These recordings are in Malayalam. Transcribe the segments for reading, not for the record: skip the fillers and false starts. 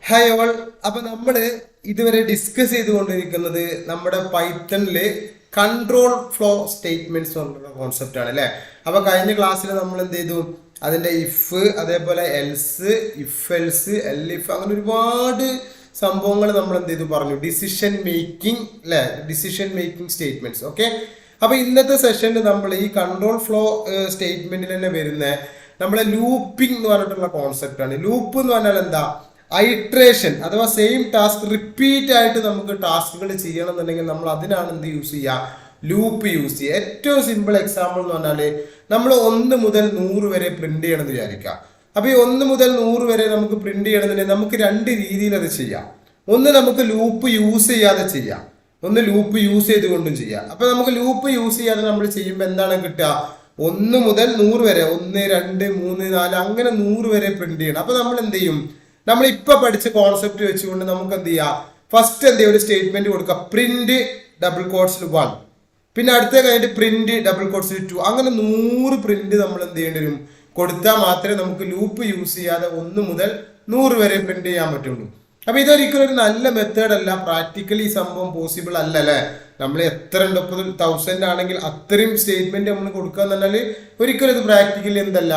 Hi all. അപ്പൊ നമ്മള് ഇതുവരെ ഡിസ്കസ് ചെയ്തുകൊണ്ടിരിക്കുന്നത് നമ്മുടെ പൈത്തണില് കൺട്രോൾ ഫ്ലോ സ്റ്റേറ്റ്മെന്റ്സ് എന്നുള്ള കോൺസെപ്റ്റ് ആണ് അല്ലെ. അപ്പൊ കഴിഞ്ഞ ക്ലാസ്സിൽ നമ്മൾ എന്ത് ചെയ്തു, അതിന്റെ ഇഫ്, അതേപോലെ else, if else, L if, അങ്ങനെ ഒരുപാട് സംഭവങ്ങൾ നമ്മൾ എന്ത് ചെയ്തു പറഞ്ഞു. ഡിസിഷൻ മേക്കിംഗ് അല്ലെ, ഡിസിഷൻ മേക്കിംഗ് സ്റ്റേറ്റ്മെന്റ്സ്. ഓക്കെ, അപ്പൊ ഇന്നത്തെ സെഷനിൽ നമ്മൾ ഈ കൺട്രോൾ ഫ്ലോ സ്റ്റേറ്റ്മെന്റിൽ തന്നെ വരുന്ന നമ്മളെ ലൂപ്പിംഗ് എന്ന് പറഞ്ഞിട്ടുള്ള കോൺസെപ്റ്റ് ആണ്. ലൂപ്പ് എന്ന് പറഞ്ഞാൽ എന്താ, ഐട്രേഷൻ അഥവാ സെയിം ടാസ്ക് റിപ്പീറ്റ് ആയിട്ട് നമുക്ക് ടാസ്കുകൾ ചെയ്യണം എന്നുണ്ടെങ്കിൽ നമ്മൾ അതിനാണ് എന്ത് യൂസ് ചെയ്യുക, ലൂപ്പ് യൂസ് ചെയ്യുക. ഏറ്റവും സിമ്പിൾ എക്സാമ്പിൾ എന്ന് പറഞ്ഞാല് നമ്മൾ 1 മുതൽ 100 വരെ പ്രിന്റ് ചെയ്യണമെന്ന് വിചാരിക്കുക. അപ്പൊ ഈ 1 മുതൽ 100 വരെ നമുക്ക് പ്രിന്റ് ചെയ്യണമെന്നുണ്ടെങ്കിൽ നമുക്ക് 2 രീതിയിൽ അത് ചെയ്യാം. ഒന്ന് നമുക്ക് ലൂപ്പ് യൂസ് ചെയ്യാതെ ചെയ്യാം, ഒന്ന് ലൂപ്പ് യൂസ് ചെയ്തുകൊണ്ടും ചെയ്യാം. അപ്പൊ നമുക്ക് ലൂപ്പ് യൂസ് ചെയ്യാതെ നമ്മൾ ചെയ്യുമ്പോൾ എന്താണ് കിട്ടുക, 1 മുതൽ 100 വരെ 1, 2, 3, 4 അങ്ങനെ 100 വരെ പ്രിന്റ് ചെയ്യണം. അപ്പൊ നമ്മൾ എന്ത് ചെയ്യും, നമ്മൾ ഇപ്പൊ പഠിച്ച കോൺസെപ്റ്റ് വെച്ചുകൊണ്ട് നമുക്ക് എന്ത് ചെയ്യാം, ഫസ്റ്റ് എന്ത് ചെയ്യുക, ഒരു സ്റ്റേറ്റ്മെന്റ് കൊടുക്കുക, പ്രിന്റ് ഡബിൾ കോട്ട്സിൽ 1, പിന്നെ അടുത്ത കഴിഞ്ഞിട്ട് പ്രിന്റ് ഡബിൾ കോട്ട്സിൽ 2, അങ്ങനെ 100 പ്രിന്റ് നമ്മൾ എന്ത് ചെയ്യേണ്ടി വരും, കൊടുത്താൽ മാത്രമേ നമുക്ക് ലൂപ്പ് യൂസ് ചെയ്യാതെ 1 മുതൽ 100 വരെ പ്രിന്റ് ചെയ്യാൻ പറ്റുള്ളൂ. അപ്പൊ ഇതൊരിക്കലും ഒരു നല്ല മെത്തേഡ് അല്ല, പ്രാക്ടിക്കലി സംഭവം പോസിബിൾ അല്ല അല്ലെ. നമ്മൾ എത്ര 1000 ആണെങ്കിൽ അത്രയും സ്റ്റേറ്റ്മെന്റ് നമ്മൾ കൊടുക്കുക എന്ന് പറഞ്ഞാൽ ഒരിക്കലും ഇത് പ്രാക്ടിക്കലി എന്തല്ല,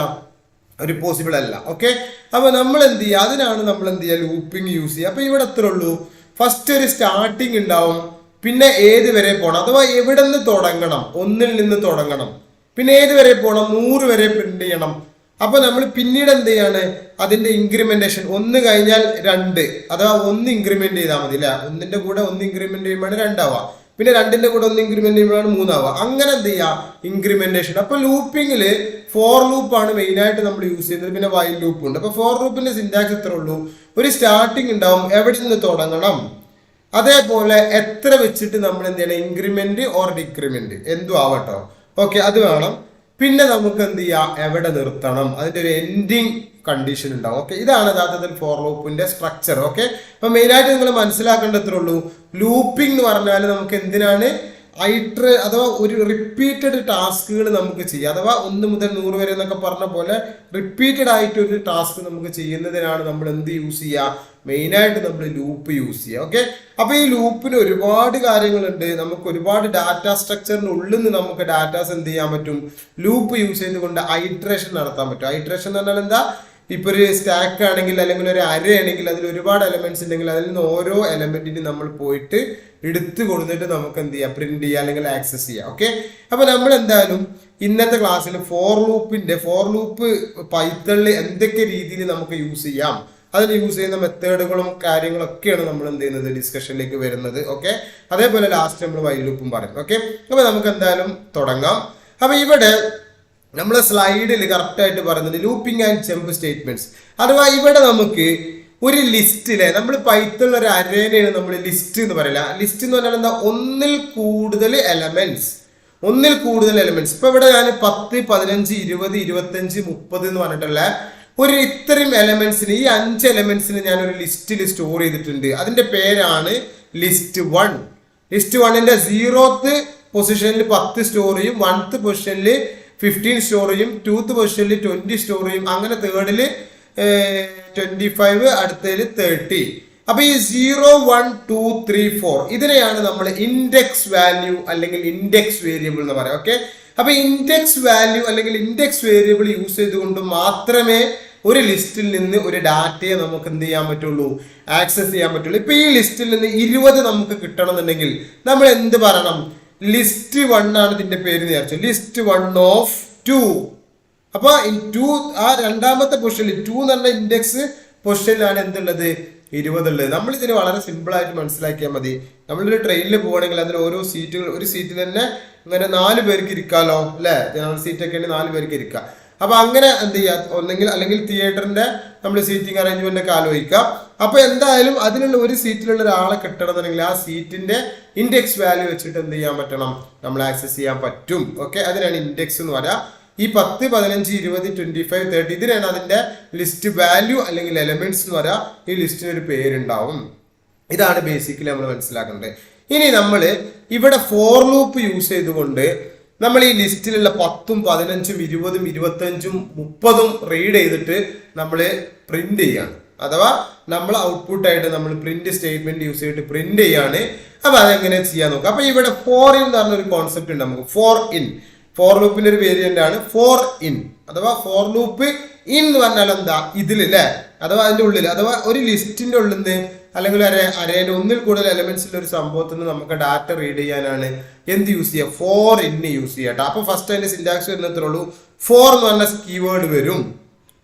ഒരു പോസിബിൾ അല്ല. ഓക്കെ, അപ്പൊ നമ്മൾ എന്ത് ചെയ്യുക, അതിനാണ് നമ്മൾ എന്ത് ചെയ്യുക, ലൂപ്പിംഗ് യൂസ് ചെയ്യുക. അപ്പൊ ഇവിടെ എത്ര ഉള്ളൂ, ഫസ്റ്റ് ഒരു സ്റ്റാർട്ടിങ് ഉണ്ടാവും, പിന്നെ ഏത് വരെ പോകണം അഥവാ എവിടെ നിന്ന് തുടങ്ങണം, 1-ൽ നിന്ന് തുടങ്ങണം, പിന്നെ ഏത് വരെ പോകണം, 100 വരെ പ്രിന്റ് ചെയ്യണം. അപ്പൊ നമ്മൾ പിന്നീട് എന്ത് ചെയ്യാണ്, അതിന്റെ ഇൻക്രിമെന്റേഷൻ 1 കഴിഞ്ഞാൽ 2 അഥവാ 1 ഇൻക്രിമെന്റ് ചെയ്താൽ മതി അല്ലെ. 1ന്റെ കൂടെ 1 ഇൻക്രിമെന്റ് ചെയ്യുമ്പോഴാണ് 2 ആവുക, പിന്നെ 2ന്റെ കൂടെ 1 ഇൻക്രിമെന്റ് ചെയ്യുമ്പോഴാണ് 3 ആവുക. അങ്ങനെ എന്ത് ചെയ്യുക, ഇൻക്രിമെന്റേഷൻ. അപ്പൊ ലൂപ്പിംഗില് ഫോർ ലൂപ്പാണ് മെയിൻ ആയിട്ട് നമ്മൾ യൂസ് ചെയ്യുന്നത്, പിന്നെ വൈൽ ലൂപ്പ് ഉണ്ട്. അപ്പൊ ഫോർ ലൂപ്പിന്റെ സിന്റാക്സ് ഇത്ര ഉള്ളൂ, ഒരു സ്റ്റാർട്ടിങ് ഉണ്ടാവും, എവിടെ നിന്ന് തുടങ്ങണം, അതേപോലെ എത്ര വെച്ചിട്ട് നമ്മൾ എന്ത് ചെയ്യണം, ഇൻക്രിമെന്റ് ഓർ ഡിക്രിമെന്റ് എന്തും ആവട്ടോ. ഓക്കെ, അത് വേണം. പിന്നെ നമുക്ക് എന്ത് ചെയ്യാം, എവിടെ നിർത്തണം, അതിന്റെ ഒരു എൻഡിങ് കണ്ടീഷൻ ഉണ്ടാവും. ഓക്കെ, ഇതാണ് യഥാർത്ഥത്തിൽ ഫോർ ലൂപ്പിന്റെ സ്ട്രക്ചർ. ഓക്കെ, അപ്പൊ മെയിൻ ആയിട്ട് നിങ്ങൾ മനസ്സിലാക്കേണ്ടത്രേ ഉള്ളൂ, ലൂപ്പിംഗ് എന്ന് പറഞ്ഞാൽ നമുക്ക് എന്തിനാണ്, അഥവാ ഒരു റിപ്പീറ്റഡ് ടാസ്കുകൾ നമുക്ക് ചെയ്യാം, അഥവാ 1 മുതൽ 100 വരെ എന്നൊക്കെ പറഞ്ഞ പോലെ റിപ്പീറ്റഡ് ആയിട്ട് ഒരു ടാസ്ക് നമുക്ക് ചെയ്യുന്നതിനാണ് നമ്മൾ എന്ത് യൂസ് ചെയ്യുക, മെയിൻ ആയിട്ട് നമ്മൾ ലൂപ്പ് യൂസ് ചെയ്യുക. ഓക്കെ, അപ്പൊ ഈ ലൂപ്പിന് ഒരുപാട് കാര്യങ്ങളുണ്ട്, നമുക്ക് ഒരുപാട് ഡാറ്റ സ്ട്രക്ചറിന്റെ ഉള്ളിൽ നിന്ന് നമുക്ക് ഡാറ്റാസ് എന്ത് ചെയ്യാൻ പറ്റും, ലൂപ്പ് യൂസ് ചെയ്തുകൊണ്ട് ഐട്രേഷൻ നടത്താൻ പറ്റും. ഐട്രേഷൻ എന്ന് പറഞ്ഞാൽ എന്താ, ഇപ്പൊ ഒരു സ്റ്റാക്ക് ആണെങ്കിൽ അല്ലെങ്കിൽ ഒരു അരയാണെങ്കിൽ അതിൽ ഒരുപാട് എലമെന്റ്സ് ഉണ്ടെങ്കിൽ അതിൽ നിന്ന് ഓരോ എലമെന്റിനും നമ്മൾ പോയിട്ട് എടുത്തു കൊടുത്തിട്ട് നമുക്ക് എന്ത് ചെയ്യാം, പ്രിന്റ് ചെയ്യുക അല്ലെങ്കിൽ ആക്സസ് ചെയ്യാം. ഓക്കെ, അപ്പൊ നമ്മൾ എന്തായാലും ഇന്നത്തെ ക്ലാസ്സിൽ ഫോർ ലൂപ്പ് പൈത്തണിൽ എന്തൊക്കെ രീതിയിൽ നമുക്ക് യൂസ് ചെയ്യാം, അതിന് യൂസ് ചെയ്യുന്ന മെത്തേഡുകളും കാര്യങ്ങളൊക്കെയാണ് നമ്മൾ എന്ത് ചെയ്യുന്നത്, ഡിസ്കഷനിലേക്ക് വരുന്നത്. ഓക്കെ, അതേപോലെ ലാസ്റ്റ് നമ്മൾ വൈൽ ലൂപ്പും പറയും. ഓക്കെ, അപ്പൊ നമുക്ക് എന്തായാലും തുടങ്ങാം. അപ്പൊ ഇവിടെ നമ്മളെ സ്ലൈഡിൽ കറക്റ്റ് ആയിട്ട് പറയുന്നത് ലൂപ്പിംഗ് ആൻഡ് ജമ്പ് സ്റ്റേറ്റ്മെന്റ്സ്, അഥവാ ഇവിടെ നമുക്ക് ഒരു ലിസ്റ്റിലെ, നമ്മൾ പൈത്തണിൽ ഒരു അരേനയാണ് നമ്മൾ ലിസ്റ്റ് എന്ന് പറയില്ല. ലിസ്റ്റ് എന്ന് പറഞ്ഞാൽ എന്താ, ഒന്നിൽ കൂടുതൽ എലമെന്റ്സ്. ഇപ്പൊ ഇവിടെ ഞാൻ 10, 15, 20, 25, 30 എന്ന് പറഞ്ഞിട്ടുള്ള ഒരു ഇത്രയും എലമെന്റ്സിന്, ഈ 5 എലമെന്റ്സിന് ഞാൻ ഒരു ലിസ്റ്റിൽ സ്റ്റോർ ചെയ്തിട്ടുണ്ട്. അതിന്റെ പേരാണ് ലിസ്റ്റ് 1. ലിസ്റ്റ് 1ന്റെ 0th പൊസിഷനിൽ 10 സ്റ്റോർ ചെയ്യും, 1th പൊസിഷനിൽ 15 സ്റ്റോർ ചെയ്യും, 2th പൊസിഷനിൽ 20 സ്റ്റോർ ചെയ്യും, അങ്ങനെ 3rd 25, അടുത്തതിൽ 30. അപ്പൊ ഈ 0, 1, 2, 3, 4 ഇതിനെയാണ് നമ്മൾ ഇൻഡെക്സ് വാല്യൂ അല്ലെങ്കിൽ ഇൻഡെക്സ് വേരിയബിൾ എന്ന് പറയാം. ഓക്കെ, അപ്പൊ ഇൻഡെക്സ് വാല്യൂ അല്ലെങ്കിൽ ഇൻഡെക്സ് വേരിയബിൾ യൂസ് ചെയ്തുകൊണ്ട് മാത്രമേ ഒരു ലിസ്റ്റിൽ നിന്ന് ഒരു ഡാറ്റയെ നമുക്ക് എന്ത് ചെയ്യാൻ പറ്റുള്ളൂ, ആക്സസ് ചെയ്യാൻ പറ്റുള്ളൂ. ഇപ്പൊ ഈ ലിസ്റ്റിൽ നിന്ന് 20 നമുക്ക് കിട്ടണം എന്നുണ്ടെങ്കിൽ നമ്മൾ എന്ത് പറയണം, ലിസ്റ്റ് 1 ആണ് ഇതിന്റെ പേര് വിചാരിച്ചു, ലിസ്റ്റ് 1 ഓഫ് 2. അപ്പൊ 2 ആ രണ്ടാമത്തെ പൊസിഷനിൽ 2 എന്ന് പറഞ്ഞ ഇൻഡെക്സ് പൊസിഷനിലാണ് എന്തുള്ളത്, 20 ഉള്ളത്. നമ്മൾ ഇതിന് വളരെ സിമ്പിൾ ആയിട്ട് മനസ്സിലാക്കിയാൽ മതി. നമ്മളൊരു ട്രെയിനിൽ പോവുകയാണെങ്കിൽ അതിൽ ഓരോ സീറ്റുകൾ, ഒരു സീറ്റിൽ തന്നെ ഇങ്ങനെ 4 പേർക്ക് ഇരിക്കാലോ അല്ലെ, ജനറൽ സീറ്റൊക്കെ 4 പേർക്ക് ഇരിക്കാം. അപ്പൊ അങ്ങനെ എന്ത് ചെയ്യാം, അല്ലെങ്കിൽ തിയേറ്ററിന്റെ നമ്മൾ സീറ്റിംഗ് അറേഞ്ച്മെന്റ് ഒക്കെ ആലോചിക്കാം. അപ്പൊ എന്തായാലും അതിനുള്ള ഒരു സീറ്റിലുള്ള ഒരാളെ കിട്ടണമെന്നുണ്ടെങ്കിൽ ആ സീറ്റിന്റെ ഇൻഡെക്സ് വാല്യൂ വെച്ചിട്ട് എന്ത് ചെയ്യാൻ പറ്റണം, നമ്മൾ ആക്സസ് ചെയ്യാൻ പറ്റും. ഓക്കെ, അതിനാണ് ഇൻഡെക്സ് എന്ന് പറയാം. ഈ 10, 15, 20, 25, 30 ഇതിനാണ് അതിന്റെ ലിസ്റ്റ് വാല്യൂ അല്ലെങ്കിൽ എലമെന്റ്സ് എന്ന് പറയാം. ഈ ലിസ്റ്റിന് ഒരു പേരുണ്ടാവും. ഇതാണ് ബേസിക്കലി നമ്മൾ മനസ്സിലാക്കേണ്ടത്. ഇനി നമ്മൾ ഇവിടെ ഫോർ ലൂപ്പ് യൂസ് ചെയ്തുകൊണ്ട് നമ്മൾ ഈ ലിസ്റ്റിലുള്ള 10ഉം 15ഉം 20ഉം 25ഉം 30ഉം റീഡ് ചെയ്തിട്ട് നമ്മൾ പ്രിന്റ് ചെയ്യാണ്. അഥവാ നമ്മൾ ഔട്ട്പുട്ട് ആയിട്ട് നമ്മൾ പ്രിന്റ് സ്റ്റേറ്റ്മെന്റ് യൂസ് ചെയ്തിട്ട് പ്രിന്റ് ചെയ്യാണ്. അപ്പൊ അതെങ്ങനെ ചെയ്യാൻ നോക്കാം. അപ്പൊ ഇവിടെ ഫോർ ഇൻ എന്ന് പറഞ്ഞ ഒരു കോൺസെപ്റ്റ് ഉണ്ട് നമുക്ക്. ഫോർ ലൂപ്പിന്റെ ഒരു വേരിയന്റ് ആണ് ഫോർ ഇൻ, അഥവാ ഫോർ ലൂപ്പ് ഇൻ എന്ന് പറഞ്ഞാൽ എന്താ, ഇതിൽ അല്ലെ, അഥവാ അതിന്റെ ഉള്ളിൽ, അഥവാ ഒരു ലിസ്റ്റിന്റെ ഉള്ളിൽ നിന്ന് അല്ലെങ്കിൽ അരേന്റെ ഒന്നിൽ കൂടുതൽ എലമെന്റ്സിന്റെ ഒരു സംഭവത്തിൽ നിന്ന് നമുക്ക് ഡാറ്റ റീഡ് ചെയ്യാനാണ് എന്ത് യൂസ് ചെയ്യുക, ഫോർ ഇൻ യൂസ് ചെയ്യട്ടെ. അപ്പൊ ഫസ്റ്റ് അതിന്റെ സിന്റാക്സ് വരുന്നത്രേ ഉള്ളൂ. ഫോർ എന്ന് പറഞ്ഞ കീവേഡ് വരും,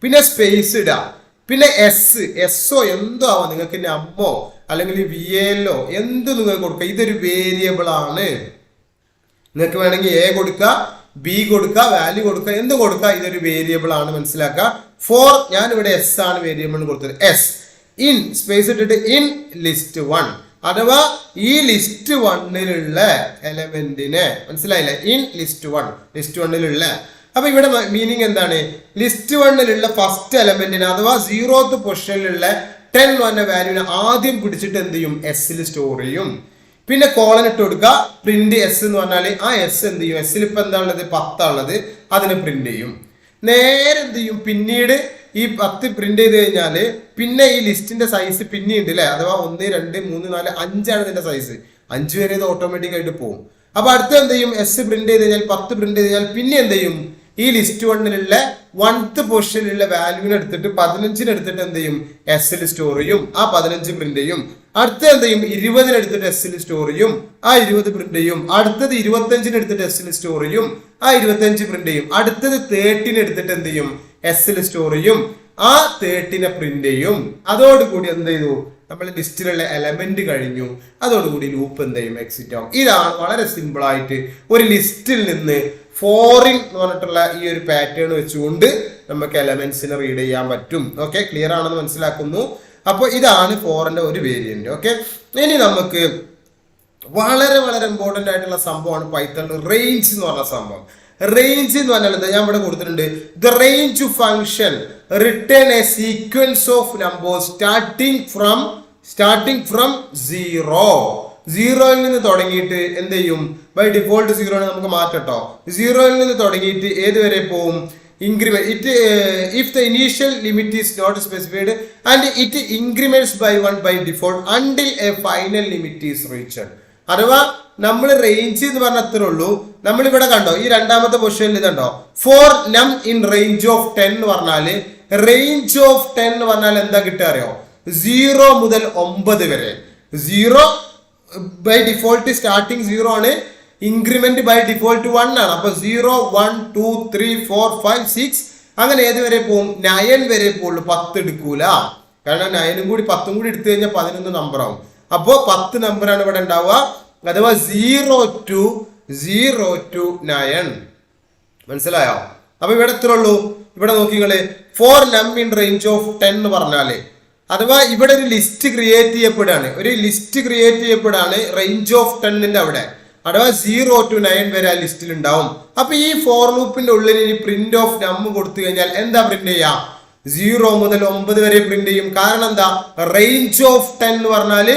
പിന്നെ സ്പേസ് ഇടാം, പിന്നെ എസ്ഒ എന്തോ ആവാം, നിങ്ങൾക്ക് നമ്മോ അല്ലെങ്കിൽ VALO എന്ത് നിങ്ങൾക്ക് കൊടുക്കുക. ഇതൊരു വേരിയബിൾ ആണ്. നിങ്ങൾക്ക് വേണമെങ്കിൽ A കൊടുക്കുക, B കൊടുക്കുക, വാല്യൂ കൊടുക്കുക, എന്ത് കൊടുക്കുക, ഇതൊരു വേരിയബിൾ ആണ്, മനസ്സിലാക്കുക. ഫോർ ഞാൻ ഇവിടെ S ആണ് വേരിയബിളിന് കൊടുത്തത്. എസ് ഇൻ സ്പേസ് ഇട്ടിട്ട് ഇൻ ലിസ്റ്റ് 1, അഥവാ ഈ ലിസ്റ്റ് 1ലുള്ള എലമെന്റിനെ, മനസ്സിലായില്ലേ, ഇൻ ലിസ്റ്റ് 1ലുള്ള. അപ്പൊ ഇവിടെ മീനിങ് എന്താണ്, ലിസ്റ്റ് 1ലുള്ള ഫസ്റ്റ് എലമെന്റിന് അഥവാ 0th പൊസിഷനിലുള്ള 10 വന്ന വാല്യൂവിനെ ആദ്യം പിടിച്ചിട്ട് എന്ത് ചെയ്യും, എസ്സിൽ സ്റ്റോർ ചെയ്യും. പിന്നെ കോളൻ ഇട്ട് കൊടുക്കുക, പ്രിന്റ് എസ് എന്ന് പറഞ്ഞാൽ ആ എസ് എന്ത് ചെയ്യും, എസ്സിൽ ഇപ്പൊ എന്താ ഉള്ളത്, 10 ഉള്ളത്, അതിനെ പ്രിന്റ് ചെയ്യും. നേരെ എന്ത് ചെയ്യും, പിന്നീട് ഈ 10 പ്രിന്റ് ചെയ്ത് കഴിഞ്ഞാൽ പിന്നെ ഈ ലിസ്റ്റിന്റെ സൈസ് പിന്നെയുണ്ട് അല്ലെ, അഥവാ 1 2 3 4 5 ആണ് ഇതിന്റെ സൈസ്, 5 വരെ ഇത് ഓട്ടോമാറ്റിക് ആയിട്ട് പോകും. അപ്പൊ അടുത്ത എന്ത് ചെയ്യും, എസ് പ്രിന്റ് ചെയ്ത് കഴിഞ്ഞാൽ 10 പ്രിന്റ് ചെയ്ത് കഴിഞ്ഞാൽ പിന്നെ എന്ത് ചെയ്യും, ഈ ലിസ്റ്റ് 1ലുള്ള 1th പൊസിഷനിലുള്ള വാല്യൂവിനെ എടുത്തിട്ട് 15 എടുത്തിട്ട് എന്ത് ചെയ്യും, എസ്സിൽ സ്റ്റോർ ചെയ്യും, ആ 15 പ്രിന്റ് ചെയ്യും. അടുത്ത എന്ത് ചെയ്യും, 20 എടുത്തിട്ട് എസ്സിൽ സ്റ്റോർ ചെയ്യും, ആ 20 പ്രിന്റ് ചെയ്യും. അടുത്തത് 25 എടുത്തിട്ട് എസ്സിൽ സ്റ്റോർ ചെയ്യും, ആ 25 പ്രിന്റ് ചെയ്യും. അടുത്തത് 30 എടുത്തിട്ട് എന്ത് ചെയ്യും, എസ്സിൽ സ്റ്റോർ ചെയ്യും, ആ 30 പ്രിന്റ് ചെയ്യും. അതോടുകൂടി എന്ത് ചെയ്തു, നമ്മൾ ലിസ്റ്റിലുള്ള എലമെന്റ് കഴിഞ്ഞു. അതോടുകൂടി ലൂപ്പ് എന്ത് ചെയ്യും, എക്സിറ്റ് ആവും. ഇതാണ് വളരെ സിമ്പിൾ ആയിട്ട് ഒരു ലിസ്റ്റിൽ നിന്ന് ഫോറിൻ എന്ന് പറഞ്ഞിട്ടുള്ള ഈ ഒരു പാറ്റേൺ വെച്ചുകൊണ്ട് നമുക്ക് എലമെന്റ്സിനെ റീഡ് ചെയ്യാൻ പറ്റും. ഓക്കെ, ക്ലിയർ ആണെന്ന് മനസ്സിലാക്കുന്നു. അപ്പോൾ ഇതാണ് ഫോറിന്റെ ഒരു വേരിയന്റ്. ഓക്കെ, ഇനി നമുക്ക് വളരെ വളരെ ഇമ്പോർട്ടന്റ് ആയിട്ടുള്ള സംഭവമാണ് പൈത്തണിൽ റേഞ്ച് എന്ന് പറഞ്ഞ സംഭവം. റേഞ്ച് എന്ന് പറഞ്ഞാൽ എന്താ, ഞാൻ ഇവിടെ കൊടുത്തിട്ടുണ്ട്, the range function return a sequence of numbers starting from 0യിൽ നിന്ന് തുടങ്ങിയിട്ട് എന്ത് ചെയ്യും, ബൈ ഡിഫോൾട്ട് 0 നമുക്ക് മാറ്റട്ടോ. 0യിൽ നിന്ന് തുടങ്ങിയിട്ട് ഏത് വരെ പോവും, increment it if the initial limit is not specified and it increments by 1 by default until a final limit is reached. അഥവാ നമ്മൾ റേഞ്ച് എന്ന് പറഞ്ഞ അത്രേ ഉള്ളൂ. നമ്മൾ ഇവിടെ കണ്ടോ, ഈ രണ്ടാമത്തെ പൊസിഷനിൽ ഇതുണ്ടോ, ഫോർ നം ഇൻ റേഞ്ച് ഓഫ് 10 എന്ന് പറഞ്ഞാല്, റേഞ്ച് ഓഫ് 10 എന്ന് പറഞ്ഞാൽ എന്താ കിട്ടുക അറിയോ, 0 മുതൽ 9 വരെ. 0 ബൈ ഡിഫോൾട്ട് സ്റ്റാർട്ടിങ് 0 ആണ്, ഇൻക്രിമെന്റ് ബൈ ഡിഫോൾട്ട് 1 ആണ്. അപ്പൊ 0 1 2 3 4 5 6 അങ്ങനെ ഏത് വരെ പോകും, 9 വരെ പോകുള്ളൂ. 10 എടുക്കൂല, കാരണം 9 കൂടി 10 കൂടി എടുത്തു കഴിഞ്ഞാൽ 11 നമ്പർ ആവും. അപ്പോ 10 നമ്പറാണ് ഇവിടെ ഉണ്ടാവുക, അഥവാ 0 to 9. മനസ്സിലായോ? അപ്പൊ ഇവിടെ എത്ര ഉള്ളൂ, ഇവിടെ നോക്കിങ്ങള്, ഫോർ നം ഇൻ റേഞ്ച് ഓഫ് 10 എന്ന് പറഞ്ഞാല്, അഥവാ ഇവിടെ ഒരു ലിസ്റ്റ് ക്രിയേറ്റ് ചെയ്യപ്പെടുകയാണ്, റേഞ്ച് ഓഫ് 10ന്റെ അവിടെ, അഥവാ 0 to 9 വരെ ആ ലിസ്റ്റിൽ ഉണ്ടാവും. അപ്പൊ ഈ ഫോർ ലൂപ്പിന്റെ ഉള്ളിൽ ഇനി പ്രിന്റ് ഓഫ് നം കൊടുത്തു കഴിഞ്ഞാൽ എന്താ പ്രിന്റ് ചെയ്യാം, 0 മുതൽ 9 വരെ പ്രിന്റ് ചെയ്യും. കാരണം എന്താ, റേഞ്ച് ഓഫ് 10 എന്ന് പറഞ്ഞാല്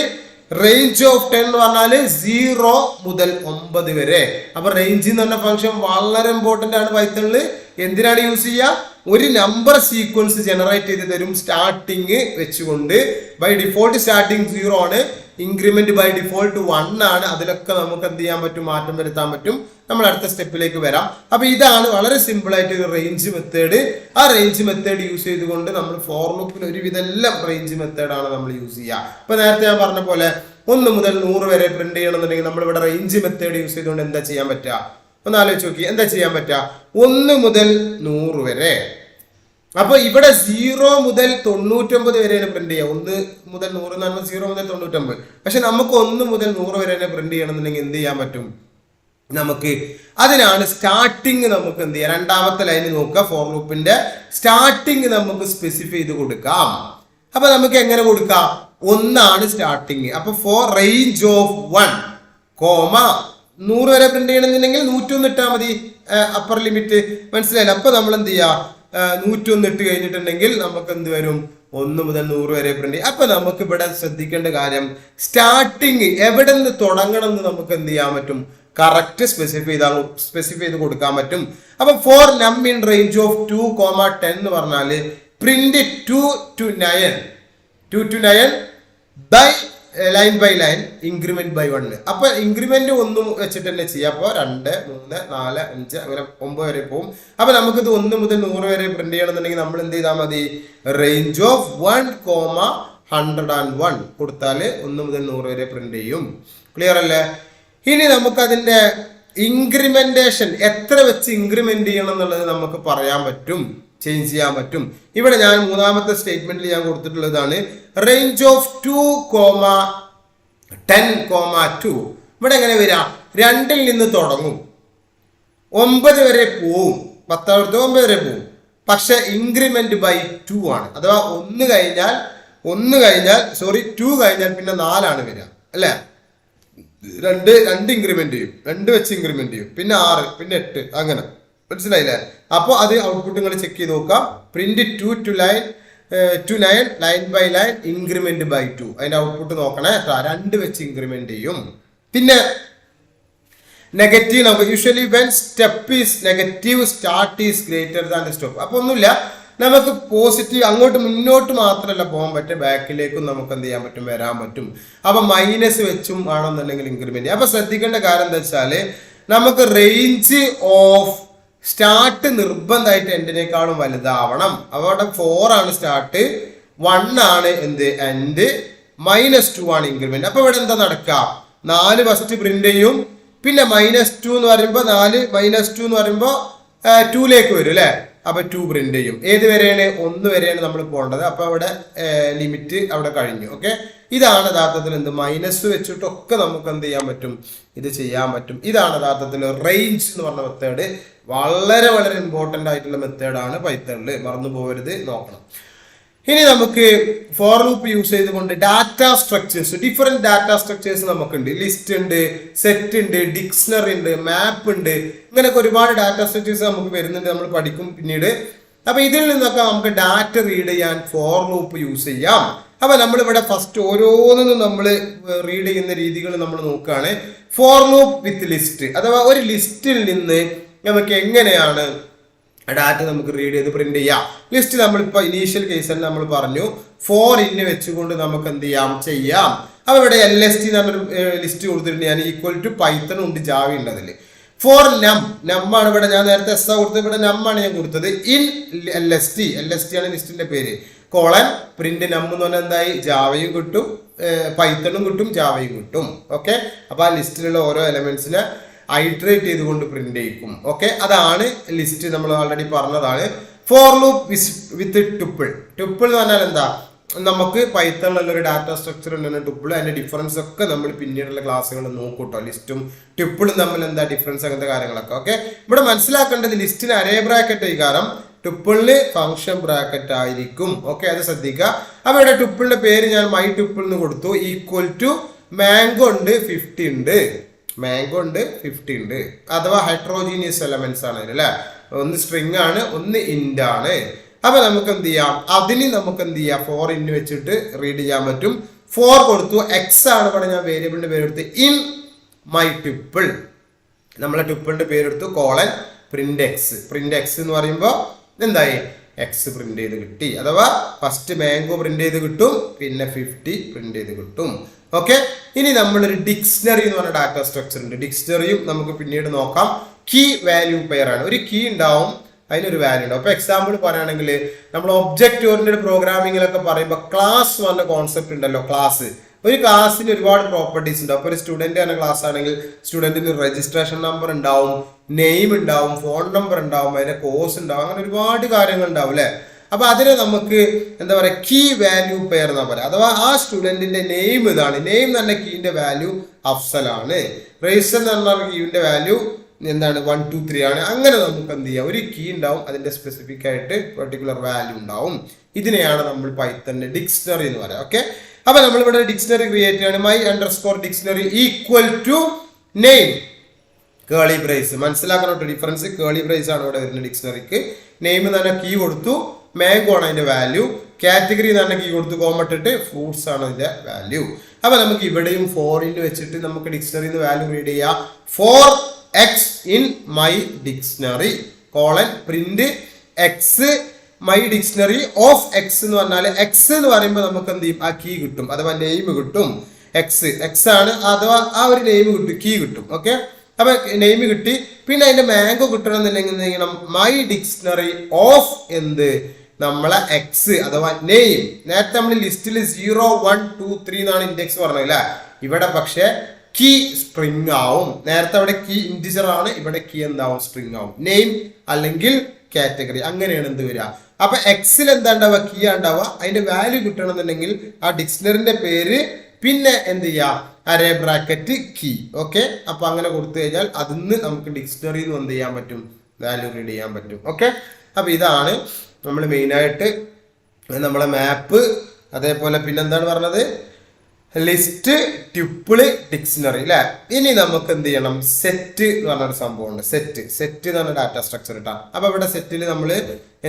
0 മുതൽ 9 വരെ. അപ്പൊ റേഞ്ച് എന്ന് പറഞ്ഞ ഫംഗ്ഷൻ വളരെ ഇമ്പോർട്ടന്റ് ആണ് പൈത്തണില്. എന്തിനാണ് യൂസ് ചെയ്യുക, ഒരു നമ്പർ സീക്വൻസ് ജനറേറ്റ് ചെയ്ത് തരും സ്റ്റാർട്ടിങ് വെച്ചുകൊണ്ട്. ബൈ ഡിഫോൾട്ട് സ്റ്റാർട്ടിങ് 0 ആണ്, ഇൻക്രിമെന്റ് ബൈ ഡിഫോൾട്ട് 1 ആണ്. അതിലൊക്കെ നമുക്ക് എന്ത് ചെയ്യാൻ പറ്റും, മാറ്റം വരുത്താൻ പറ്റും. നമ്മൾ അടുത്ത സ്റ്റെപ്പിലേക്ക് വരാം. അപ്പൊ ഇതാണ് വളരെ സിമ്പിൾ ആയിട്ട് ഒരു റേഞ്ച് മെത്തേഡ്. ആ റേഞ്ച് മെത്തേഡ് യൂസ് ചെയ്തുകൊണ്ട് നമ്മൾ ഫോർ ലൂപ്പിൽ ഒരുവിധം എല്ലാം റേഞ്ച് മെത്തേഡാണ് നമ്മൾ യൂസ് ചെയ്യുക. ഇപ്പൊ നേരത്തെ ഞാൻ പറഞ്ഞ പോലെ 1 മുതൽ 100 വരെ പ്രിന്റ് ചെയ്യണമെന്നുണ്ടെങ്കിൽ നമ്മൾ ഇവിടെ റേഞ്ച് മെത്തേഡ് യൂസ് ചെയ്തുകൊണ്ട് എന്താ ചെയ്യാൻ പറ്റുക, ഒന്ന് ആലോചിച്ച് നോക്കി, എന്താ ചെയ്യാൻ പറ്റുക, 1 മുതൽ 100 വരെ. അപ്പൊ ഇവിടെ 0 മുതൽ 99 വരെയാണ് പ്രിന്റ് ചെയ്യുക. 1 മുതൽ 100 എന്ന് പറഞ്ഞാൽ 0 മുതൽ 99. പക്ഷെ നമുക്ക് 1 മുതൽ 100 വരെ പ്രിന്റ് ചെയ്യണമെന്നുണ്ടെങ്കിൽ എന്ത് ചെയ്യാൻ പറ്റും, നമുക്ക് അതിനാണ് സ്റ്റാർട്ടിങ് നമുക്ക് എന്ത് ചെയ്യാം, രണ്ടാമത്തെ ലൈന് നോക്കുക, ഫോർ ലൂപ്പിന്റെ സ്റ്റാർട്ടിങ് നമുക്ക് സ്പെസിഫൈ ചെയ്ത് കൊടുക്കാം. അപ്പൊ നമുക്ക് എങ്ങനെ കൊടുക്കാം, 1 ആണ് സ്റ്റാർട്ടിങ്. അപ്പൊ ഫോർ റേഞ്ച് ഓഫ് 1, 100 വരെ പ്രിന്റ് ചെയ്യണമെന്നുണ്ടെങ്കിൽ 101 ഇട്ടാൽ മതി, അപ്പർ ലിമിറ്റ്. മനസ്സിലായില്ല? അപ്പൊ നമ്മൾ എന്ത് ചെയ്യാ, 101 ഇട്ട് കഴിഞ്ഞിട്ടുണ്ടെങ്കിൽ നമുക്ക് എന്ത് വരും, 1 മുതൽ 100 വരെ പ്രിന്റ്. അപ്പൊ നമുക്ക് ഇവിടെ ശ്രദ്ധിക്കേണ്ട കാര്യം, സ്റ്റാർട്ടിങ് എവിടെ നിന്ന് തുടങ്ങണം എന്ന് നമുക്ക് എന്ത് ചെയ്യാൻ പറ്റും, കറക്റ്റ് സ്പെസിഫൈ ചെയ്ത് കൊടുക്കാൻ പറ്റും. അപ്പൊ ഫോർ നം ഇൻ റേഞ്ച് ഓഫ് 2, 10 എന്ന് പറഞ്ഞാല് print 2 to 9. 2 to 9 by line by line increment by 1. അപ്പൊ ഇൻക്രിമെന്റ് ഒന്നും വെച്ചിട്ട് തന്നെ ചെയ്യാം. അപ്പോൾ 2, 3, 4, 5 അങ്ങനെ 9 വരെ പോകും. അപ്പൊ നമുക്കിത് 1 മുതൽ 100 വരെ പ്രിന്റ് ചെയ്യണമെന്നുണ്ടെങ്കിൽ നമ്മൾ എന്ത് ചെയ്താൽ മതി? റേഞ്ച് ഓഫ് 1,101 കൊടുത്താൽ 1 മുതൽ 100 വരെ പ്രിന്റ് ചെയ്യും. ക്ലിയർ അല്ലേ? ഇനി നമുക്ക് അതിന്റെ ഇൻക്രിമെന്റേഷൻ എത്ര വെച്ച് ഇൻക്രിമെന്റ് ചെയ്യണം എന്നുള്ളത് നമുക്ക് പറയാൻ പറ്റും, ചേഞ്ച് ചെയ്യാൻ പറ്റും. ഇവിടെ ഞാൻ മൂന്നാമത്തെ സ്റ്റേറ്റ്മെന്റിൽ ഞാൻ കൊടുത്തിട്ടുള്ളതാണ് റേഞ്ച് ഓഫ് 2,10,2. ഇവിടെ എങ്ങനെ വരാം? 2 നിന്ന് തുടങ്ങും, 9 വരെ പോവും, 10 വരെ പോവും. പക്ഷെ ഇൻക്രിമെന്റ് ബൈ 2 ആണ്. അഥവാ 2 കഴിഞ്ഞാൽ 2 കഴിഞ്ഞാൽ പിന്നെ 4 വരിക അല്ലേ? 2 ഇൻക്രിമെന്റ് ചെയ്യും, 2 വെച്ച് ഇൻക്രിമെന്റ് ചെയ്യും, പിന്നെ 6, പിന്നെ 8, അങ്ങനെ. മനസ്സിലായില്ലേ? അപ്പോൾ അത് ഔട്ട്പുട്ട് നിങ്ങൾ ചെക്ക് ചെയ്ത് നോക്കാം. Print 2 to 9 line by line increment by 2. അതിന്റെ ഔട്ട്പുട്ട് നോക്കണേ. 2 വെച്ച് ഇൻക്രിമെന്റ് ചെയ്യും. പിന്നെ negative number usually when step is negative start is greater than the stop. അപ്പൊ ഒന്നുമില്ല, നമുക്ക് പോസിറ്റീവ് അങ്ങോട്ട് മുന്നോട്ട് മാത്രമല്ല പോകാൻ പറ്റും, ബാക്കിലേക്കും നമുക്ക് എന്ത് ചെയ്യാൻ പറ്റും? വരാൻ പറ്റും. അപ്പൊ മൈനസ് വെച്ചും ആണെന്നുണ്ടെങ്കിൽ ഇൻക്രിമെന്റ്. അപ്പൊ ശ്രദ്ധിക്കേണ്ട കാര്യം എന്താ വെച്ചാല് നമുക്ക് റേഞ്ച് ഓഫ് സ്റ്റാർട്ട് നിർബന്ധമായിട്ട് എൻഡിനേക്കാളും വലുതാവണം. അവിടെ 4 ആണ് സ്റ്റാർട്ട്, 1 ആണ് എന്ത് എൻഡ്, -2 ആണ് ഇൻക്രിമെന്റ്. അപ്പൊ ഇവിടെ എന്താ നടക്കുക? 4 ഫസ്റ്റ് പ്രിന്റ് ചെയ്യും, പിന്നെ -2 എന്ന് പറയുമ്പോൾ 4 -2 എന്ന് പറയുമ്പോൾ 2ലേക്ക് വരും അല്ലെ? അപ്പൊ 2 പ്രിന്റ് ചെയ്യും. ഏത് വരെയാണ്? 1 വരെയാണ് നമ്മൾ പോകേണ്ടത്. അപ്പൊ അവിടെ ലിമിറ്റ് അവിടെ കഴിഞ്ഞു. ഓക്കെ, ഇതാണ് യഥാർത്ഥത്തിൽ എന്ത് മൈനസ് വെച്ചിട്ടൊക്കെ നമുക്ക് എന്ത് ചെയ്യാൻ പറ്റും? ഇത് ചെയ്യാൻ പറ്റും. ഇതാണ് യഥാർത്ഥത്തിൽ റേഞ്ച് എന്ന് പറഞ്ഞ മെത്തേഡ്. വളരെ വളരെ ഇമ്പോർട്ടൻ്റ് ആയിട്ടുള്ള മെത്തേഡാണ് പൈത്തണിൽ, മറന്നു പോകരുത്, നോക്കണം. ഇനി നമുക്ക് ഫോർ ലൂപ്പ് യൂസ് ചെയ്തുകൊണ്ട് data structures, different data structures നമുക്കുണ്ട്. ലിസ്റ്റ് ഉണ്ട്, സെറ്റ് ഉണ്ട്, ഡിക്ഷണറി ഉണ്ട്, മാപ്പ് ഉണ്ട്, ഇങ്ങനെയൊക്കെ ഒരുപാട് ഡാറ്റ സ്ട്രക്ചേഴ്സ് നമുക്ക് വരുന്നുണ്ട്, നമ്മൾ പഠിക്കും പിന്നീട്. അപ്പൊ ഇതിൽ നിന്നൊക്കെ നമുക്ക് ഡാറ്റ റീഡ് ചെയ്യാൻ ഫോർ ലൂപ്പ് യൂസ് ചെയ്യാം. അപ്പൊ നമ്മളിവിടെ ഫസ്റ്റ് ഓരോന്നും നമ്മൾ റീഡ് ചെയ്യുന്ന രീതികൾ നമ്മൾ നോക്കുകയാണ്. ഫോർ ലൂപ്പ് വിത്ത് ലിസ്റ്റ്, അഥവാ ഒരു ലിസ്റ്റിൽ നിന്ന് നമുക്ക് എങ്ങനെയാണ് ഡാറ്റ നമുക്ക് റീഡ് ചെയ്ത് പ്രിന്റ് ചെയ്യാം. ലിസ്റ്റ് നമ്മളിപ്പോൾ ഇനീഷ്യൽ കേസിൽ നമ്മൾ പറഞ്ഞു 4 ഇൻ വെച്ചുകൊണ്ട് നമുക്ക് എന്ത് ചെയ്യാം. അപ്പൊ ഇവിടെ LST എന്ന് പറഞ്ഞൊരു ലിസ്റ്റ് കൊടുത്തിട്ടുണ്ട് ഞാൻ. ഈക്വൽ ടു പൈത്തൺ ഉണ്ട്, ജാവ ഉണ്ട് അതിൽ. ഫോർ നം ആണ് ഇവിടെ, ഞാൻ നേരത്തെ എസ് കൊടുത്തത്, ഇവിടെ നം ആണ് ഞാൻ കൊടുത്തത്. ഇൻ LST ആണ് ലിസ്റ്റിന്റെ പേര്. കോളൻ പ്രിന്റ് നം എന്ന് പറഞ്ഞാൽ എന്തായി? ജാവയും കിട്ടും, പൈത്തണും കിട്ടും, ജാവയും കിട്ടും. ഓക്കെ, അപ്പൊ ആ ലിസ്റ്റിലുള്ള ഓരോ എലമെന്റ്സിനെ ഐട്രേറ്റ് ചെയ്തുകൊണ്ട് പ്രിന്റ് ചെയ്യും. ഓക്കെ, അതാണ് ലിസ്റ്റ്, നമ്മൾ ഓൾറെഡി പറഞ്ഞതാണ്. For loop with tuple. Tuple എന്ന് പറഞ്ഞാൽ എന്താ? നമുക്ക് പൈത്തണിലുള്ള ഒരു ഡാറ്റ സ്ട്രക്ചർ ഉണ്ടെന്ന് ടുപ്പിൾ, അതിന്റെ ഡിഫറൻസ് ഒക്കെ നമ്മൾ പിന്നീടുള്ള ക്ലാസ്സുകൾ നോക്കൂട്ടോ. ലിസ്റ്റും ടുപ്പിളും തമ്മിൽ എന്താ ഡിഫറൻസ്, അങ്ങനത്തെ കാര്യങ്ങളൊക്കെ. ഓക്കെ, ഇവിടെ മനസ്സിലാക്കേണ്ടത് ലിസ്റ്റിന് അരേ ബ്രാക്കറ്റ് കാരണം ടുപ്പിളിന് ഫംഗ്ഷൻ ബ്രാക്കറ്റ് ആയിരിക്കും. ഓക്കെ, അത് ശ്രദ്ധിക്കുക. അപ്പൊ ഇവിടെ ടുപ്പിളിന്റെ പേര് ഞാൻ മൈ ടുപ്പിൾ എന്ന് കൊടുത്തു. ഈക്വൽ ടു മാംഗോ ഉണ്ട്, 50 ഉണ്ട്, മാംഗോ ഉണ്ട്, 50 ഉണ്ട്. അഥവാ ഹൈഡ്രോജീനിയസ് എലമെന്റ്സ് ആണ് ഇതിൽ അല്ലെ. ഒന്ന് സ്ട്രിങ് ആണ്, ഒന്ന് ഇൻഡ് ആണ്. അപ്പൊ നമുക്ക് എന്ത് ചെയ്യാം? അതിന് നമുക്ക് എന്ത് ചെയ്യാം? 4 ഇൻ വെച്ചിട്ട് റീഡ് ചെയ്യാൻ പറ്റും. 4 കൊടുത്തു, എക്സ് ആണ് ഇവിടെ ഞാൻ വേരിയബിളിന്റെ പേരെടുത്ത്. ഇൻ മൈ ടുപ്പിൾ, നമ്മളെ ടുപ്പിളിന്റെ പേരെടുത്തു. Colon print x. Print x എന്ന് പറയുമ്പോൾ എന്തായി? എക്സ് പ്രിന്റ് ചെയ്ത് കിട്ടി. അഥവാ ഫസ്റ്റ് മാംഗോ പ്രിന്റ് ചെയ്ത് കിട്ടും, പിന്നെ 50 പ്രിന്റ് ചെയ്ത് കിട്ടും. ഓക്കെ, ഇനി നമ്മളൊരു ഡിക്ഷണറി എന്ന് പറഞ്ഞ ഡാറ്റ സ്ട്രക്ചർ ഉണ്ട്. ഡിക്ഷണറിയും നമുക്ക് പിന്നീട് നോക്കാം. കീ വാല്യൂ പെയർ ആണ്. ഒരു കീ ഉണ്ടാവും, അതിനൊരു വാല്യൂ ഉണ്ടാവും. അപ്പൊ എക്സാമ്പിൾ പറയുകയാണെങ്കിൽ നമ്മൾ ഒബ്ജക്റ്റ് ഓറിയന്റഡ് പ്രോഗ്രാമിങ്ങിലൊക്കെ പറയുമ്പോൾ ക്ലാസ് പറഞ്ഞ കോൺസെപ്റ്റ് ഉണ്ടല്ലോ. ക്ലാസ്, ഒരു ക്ലാസ്സിന് ഒരുപാട് പ്രോപ്പർട്ടീസ് ഉണ്ടാവും. അപ്പൊ ഒരു സ്റ്റുഡന്റ് ആണ് ക്ലാസ് ആണെങ്കിൽ സ്റ്റുഡന്റിന് രജിസ്ട്രേഷൻ നമ്പർ ഉണ്ടാവും, നെയിം ഉണ്ടാവും, ഫോൺ നമ്പർ ഉണ്ടാവും, അതിന്റെ കോഴ്സ് ഉണ്ടാവും, അങ്ങനെ ഒരുപാട് കാര്യങ്ങൾ ഉണ്ടാവും അല്ലെ. അപ്പൊ അതിനെ നമുക്ക് എന്താ പറയുക? കീ വാല്യൂ പെയർ എന്നാ പറയാം. അഥവാ ആ സ്റ്റുഡന്റിന്റെ നെയിം ഇതാണ്. നെയിം എന്ന് പറഞ്ഞ കീന്റെ വാല്യൂ അഫ്സലാണ്. രജിസ്റ്റർ എന്ന് പറഞ്ഞ കീന്റെ വാല്യൂ എന്താണ്? 1 2 3 ആണ്. അങ്ങനെ നമുക്ക് എന്ത് ചെയ്യാം? ഒരു കീ ഉണ്ടാവും, അതിന്റെ സ്പെസിഫിക് ആയിട്ട് പെർട്ടിക്കുലർ വാല്യൂ ഉണ്ടാവും. ഇതിനെയാണ് നമ്മൾ പൈത്തണിന്റെ ഡിക്ഷണറി എന്ന് പറയാം. ഓക്കെ, അപ്പൊ നമ്മളിവിടെ ഡിക്ഷണറി ക്രിയേറ്റ് ചെയ്യാണ്. My underscore dictionary equal to name curly brace. മനസ്സിലാക്കണം ഡിഫറൻസ്. കേളി ബ്രേസ് ആണ് ഇവിടെ വരുന്ന ഡിക്ഷണറിക്ക്. നെയിം എന്ന് പറഞ്ഞ കീ കൊടുത്തു, മാംഗോ ആണ് അതിന്റെ വാല്യൂ. കാറ്റഗറി എന്ന് പറഞ്ഞ കീ കൊടുത്തു, കോമട്ടിട്ട് ഫ്രൂട്ട്സ് ആണ് അതിന്റെ വാല്യൂ. അപ്പൊ നമുക്ക് ഇവിടെയും 4 ഇൻ വെച്ചിട്ട് നമുക്ക് ഡിക്ഷണറിന്ന് വാല്യൂ റീഡ് ചെയ്യാം. 4x in my dictionary colon print X my dictionary of X എന്ന് പറഞ്ഞാൽ എക്സ് എന്ന് പറയുമ്പോൾ നമുക്ക് എന്ത് ചെയ്യും, ആ കീ കിട്ടും, അഥവാ നെയിം കിട്ടും. എക്സ് ആണ്, അഥവാ ആ ഒരു നെയിം കിട്ടും, കീ കിട്ടും. ഓക്കെ, അപ്പൊ നെയിം കിട്ടി. പിന്നെ അതിന്റെ മാംഗോ കിട്ടണമെന്നുണ്ടെങ്കിൽ എന്ത് ചെയ്യണം, മൈ ഡിക്ഷണറി ഓഫ് എന്ത് നമ്മളെ എക്സ് അഥവാ നെയിം. നേരത്തെ നമ്മൾ ലിസ്റ്റിൽ 0 1 2 3 എന്നാണ് ഇൻഡെക്സ് പറഞ്ഞില്ല, ഇവിടെ പക്ഷെ കീ സ്ട്രിങ് ആവും. നേരത്തെ അവിടെ കീ ഇൻറ്റിജർ ആണ്, ഇവിടെ കീ എന്താവും, സ്ട്രിങ് ആവും. നെയിം അല്ലെങ്കിൽ കാറ്റഗറി, അങ്ങനെയാണ് എന്ത് വരിക. അപ്പൊ എക്സിൽ എന്താ ഉണ്ടാവുക, കീ ഉണ്ടാവുക. അതിന്റെ വാല്യൂ കിട്ടണമെന്നുണ്ടെങ്കിൽ ആ ഡിക്ഷണറിന്റെ പേര് പിന്നെ എന്ത് ചെയ്യാം, അരേ ബ്രാക്കറ്റ് കീ. ഓക്കെ, അപ്പൊ അങ്ങനെ കൊടുത്തു കഴിഞ്ഞാൽ അതിന്ന് നമുക്ക് ഡിക്ഷണറിയിൽ നിന്ന് എന്ത് ചെയ്യാൻ പറ്റും, വാല്യൂ റീഡ് ചെയ്യാൻ പറ്റും. ഓക്കെ, അപ്പൊ ഇതാണ് നമ്മൾ മെയിനായിട്ട് നമ്മളെ മാപ്പ്. അതേപോലെ പിന്നെന്താണ് പറഞ്ഞത്, ലിസ്റ്റ്, ട്യൂപ്പിള്, ഡിക്ഷണറി അല്ലെ. ഇനി നമുക്ക് എന്ത് ചെയ്യണം, സെറ്റ് എന്ന് പറഞ്ഞൊരു സംഭവമുണ്ട്. സെറ്റ് എന്ന് പറഞ്ഞ ഡാറ്റ സ്ട്രക്ചർ ഇട്ടാ. അപ്പൊ ഇവിടെ സെറ്റിൽ നമ്മൾ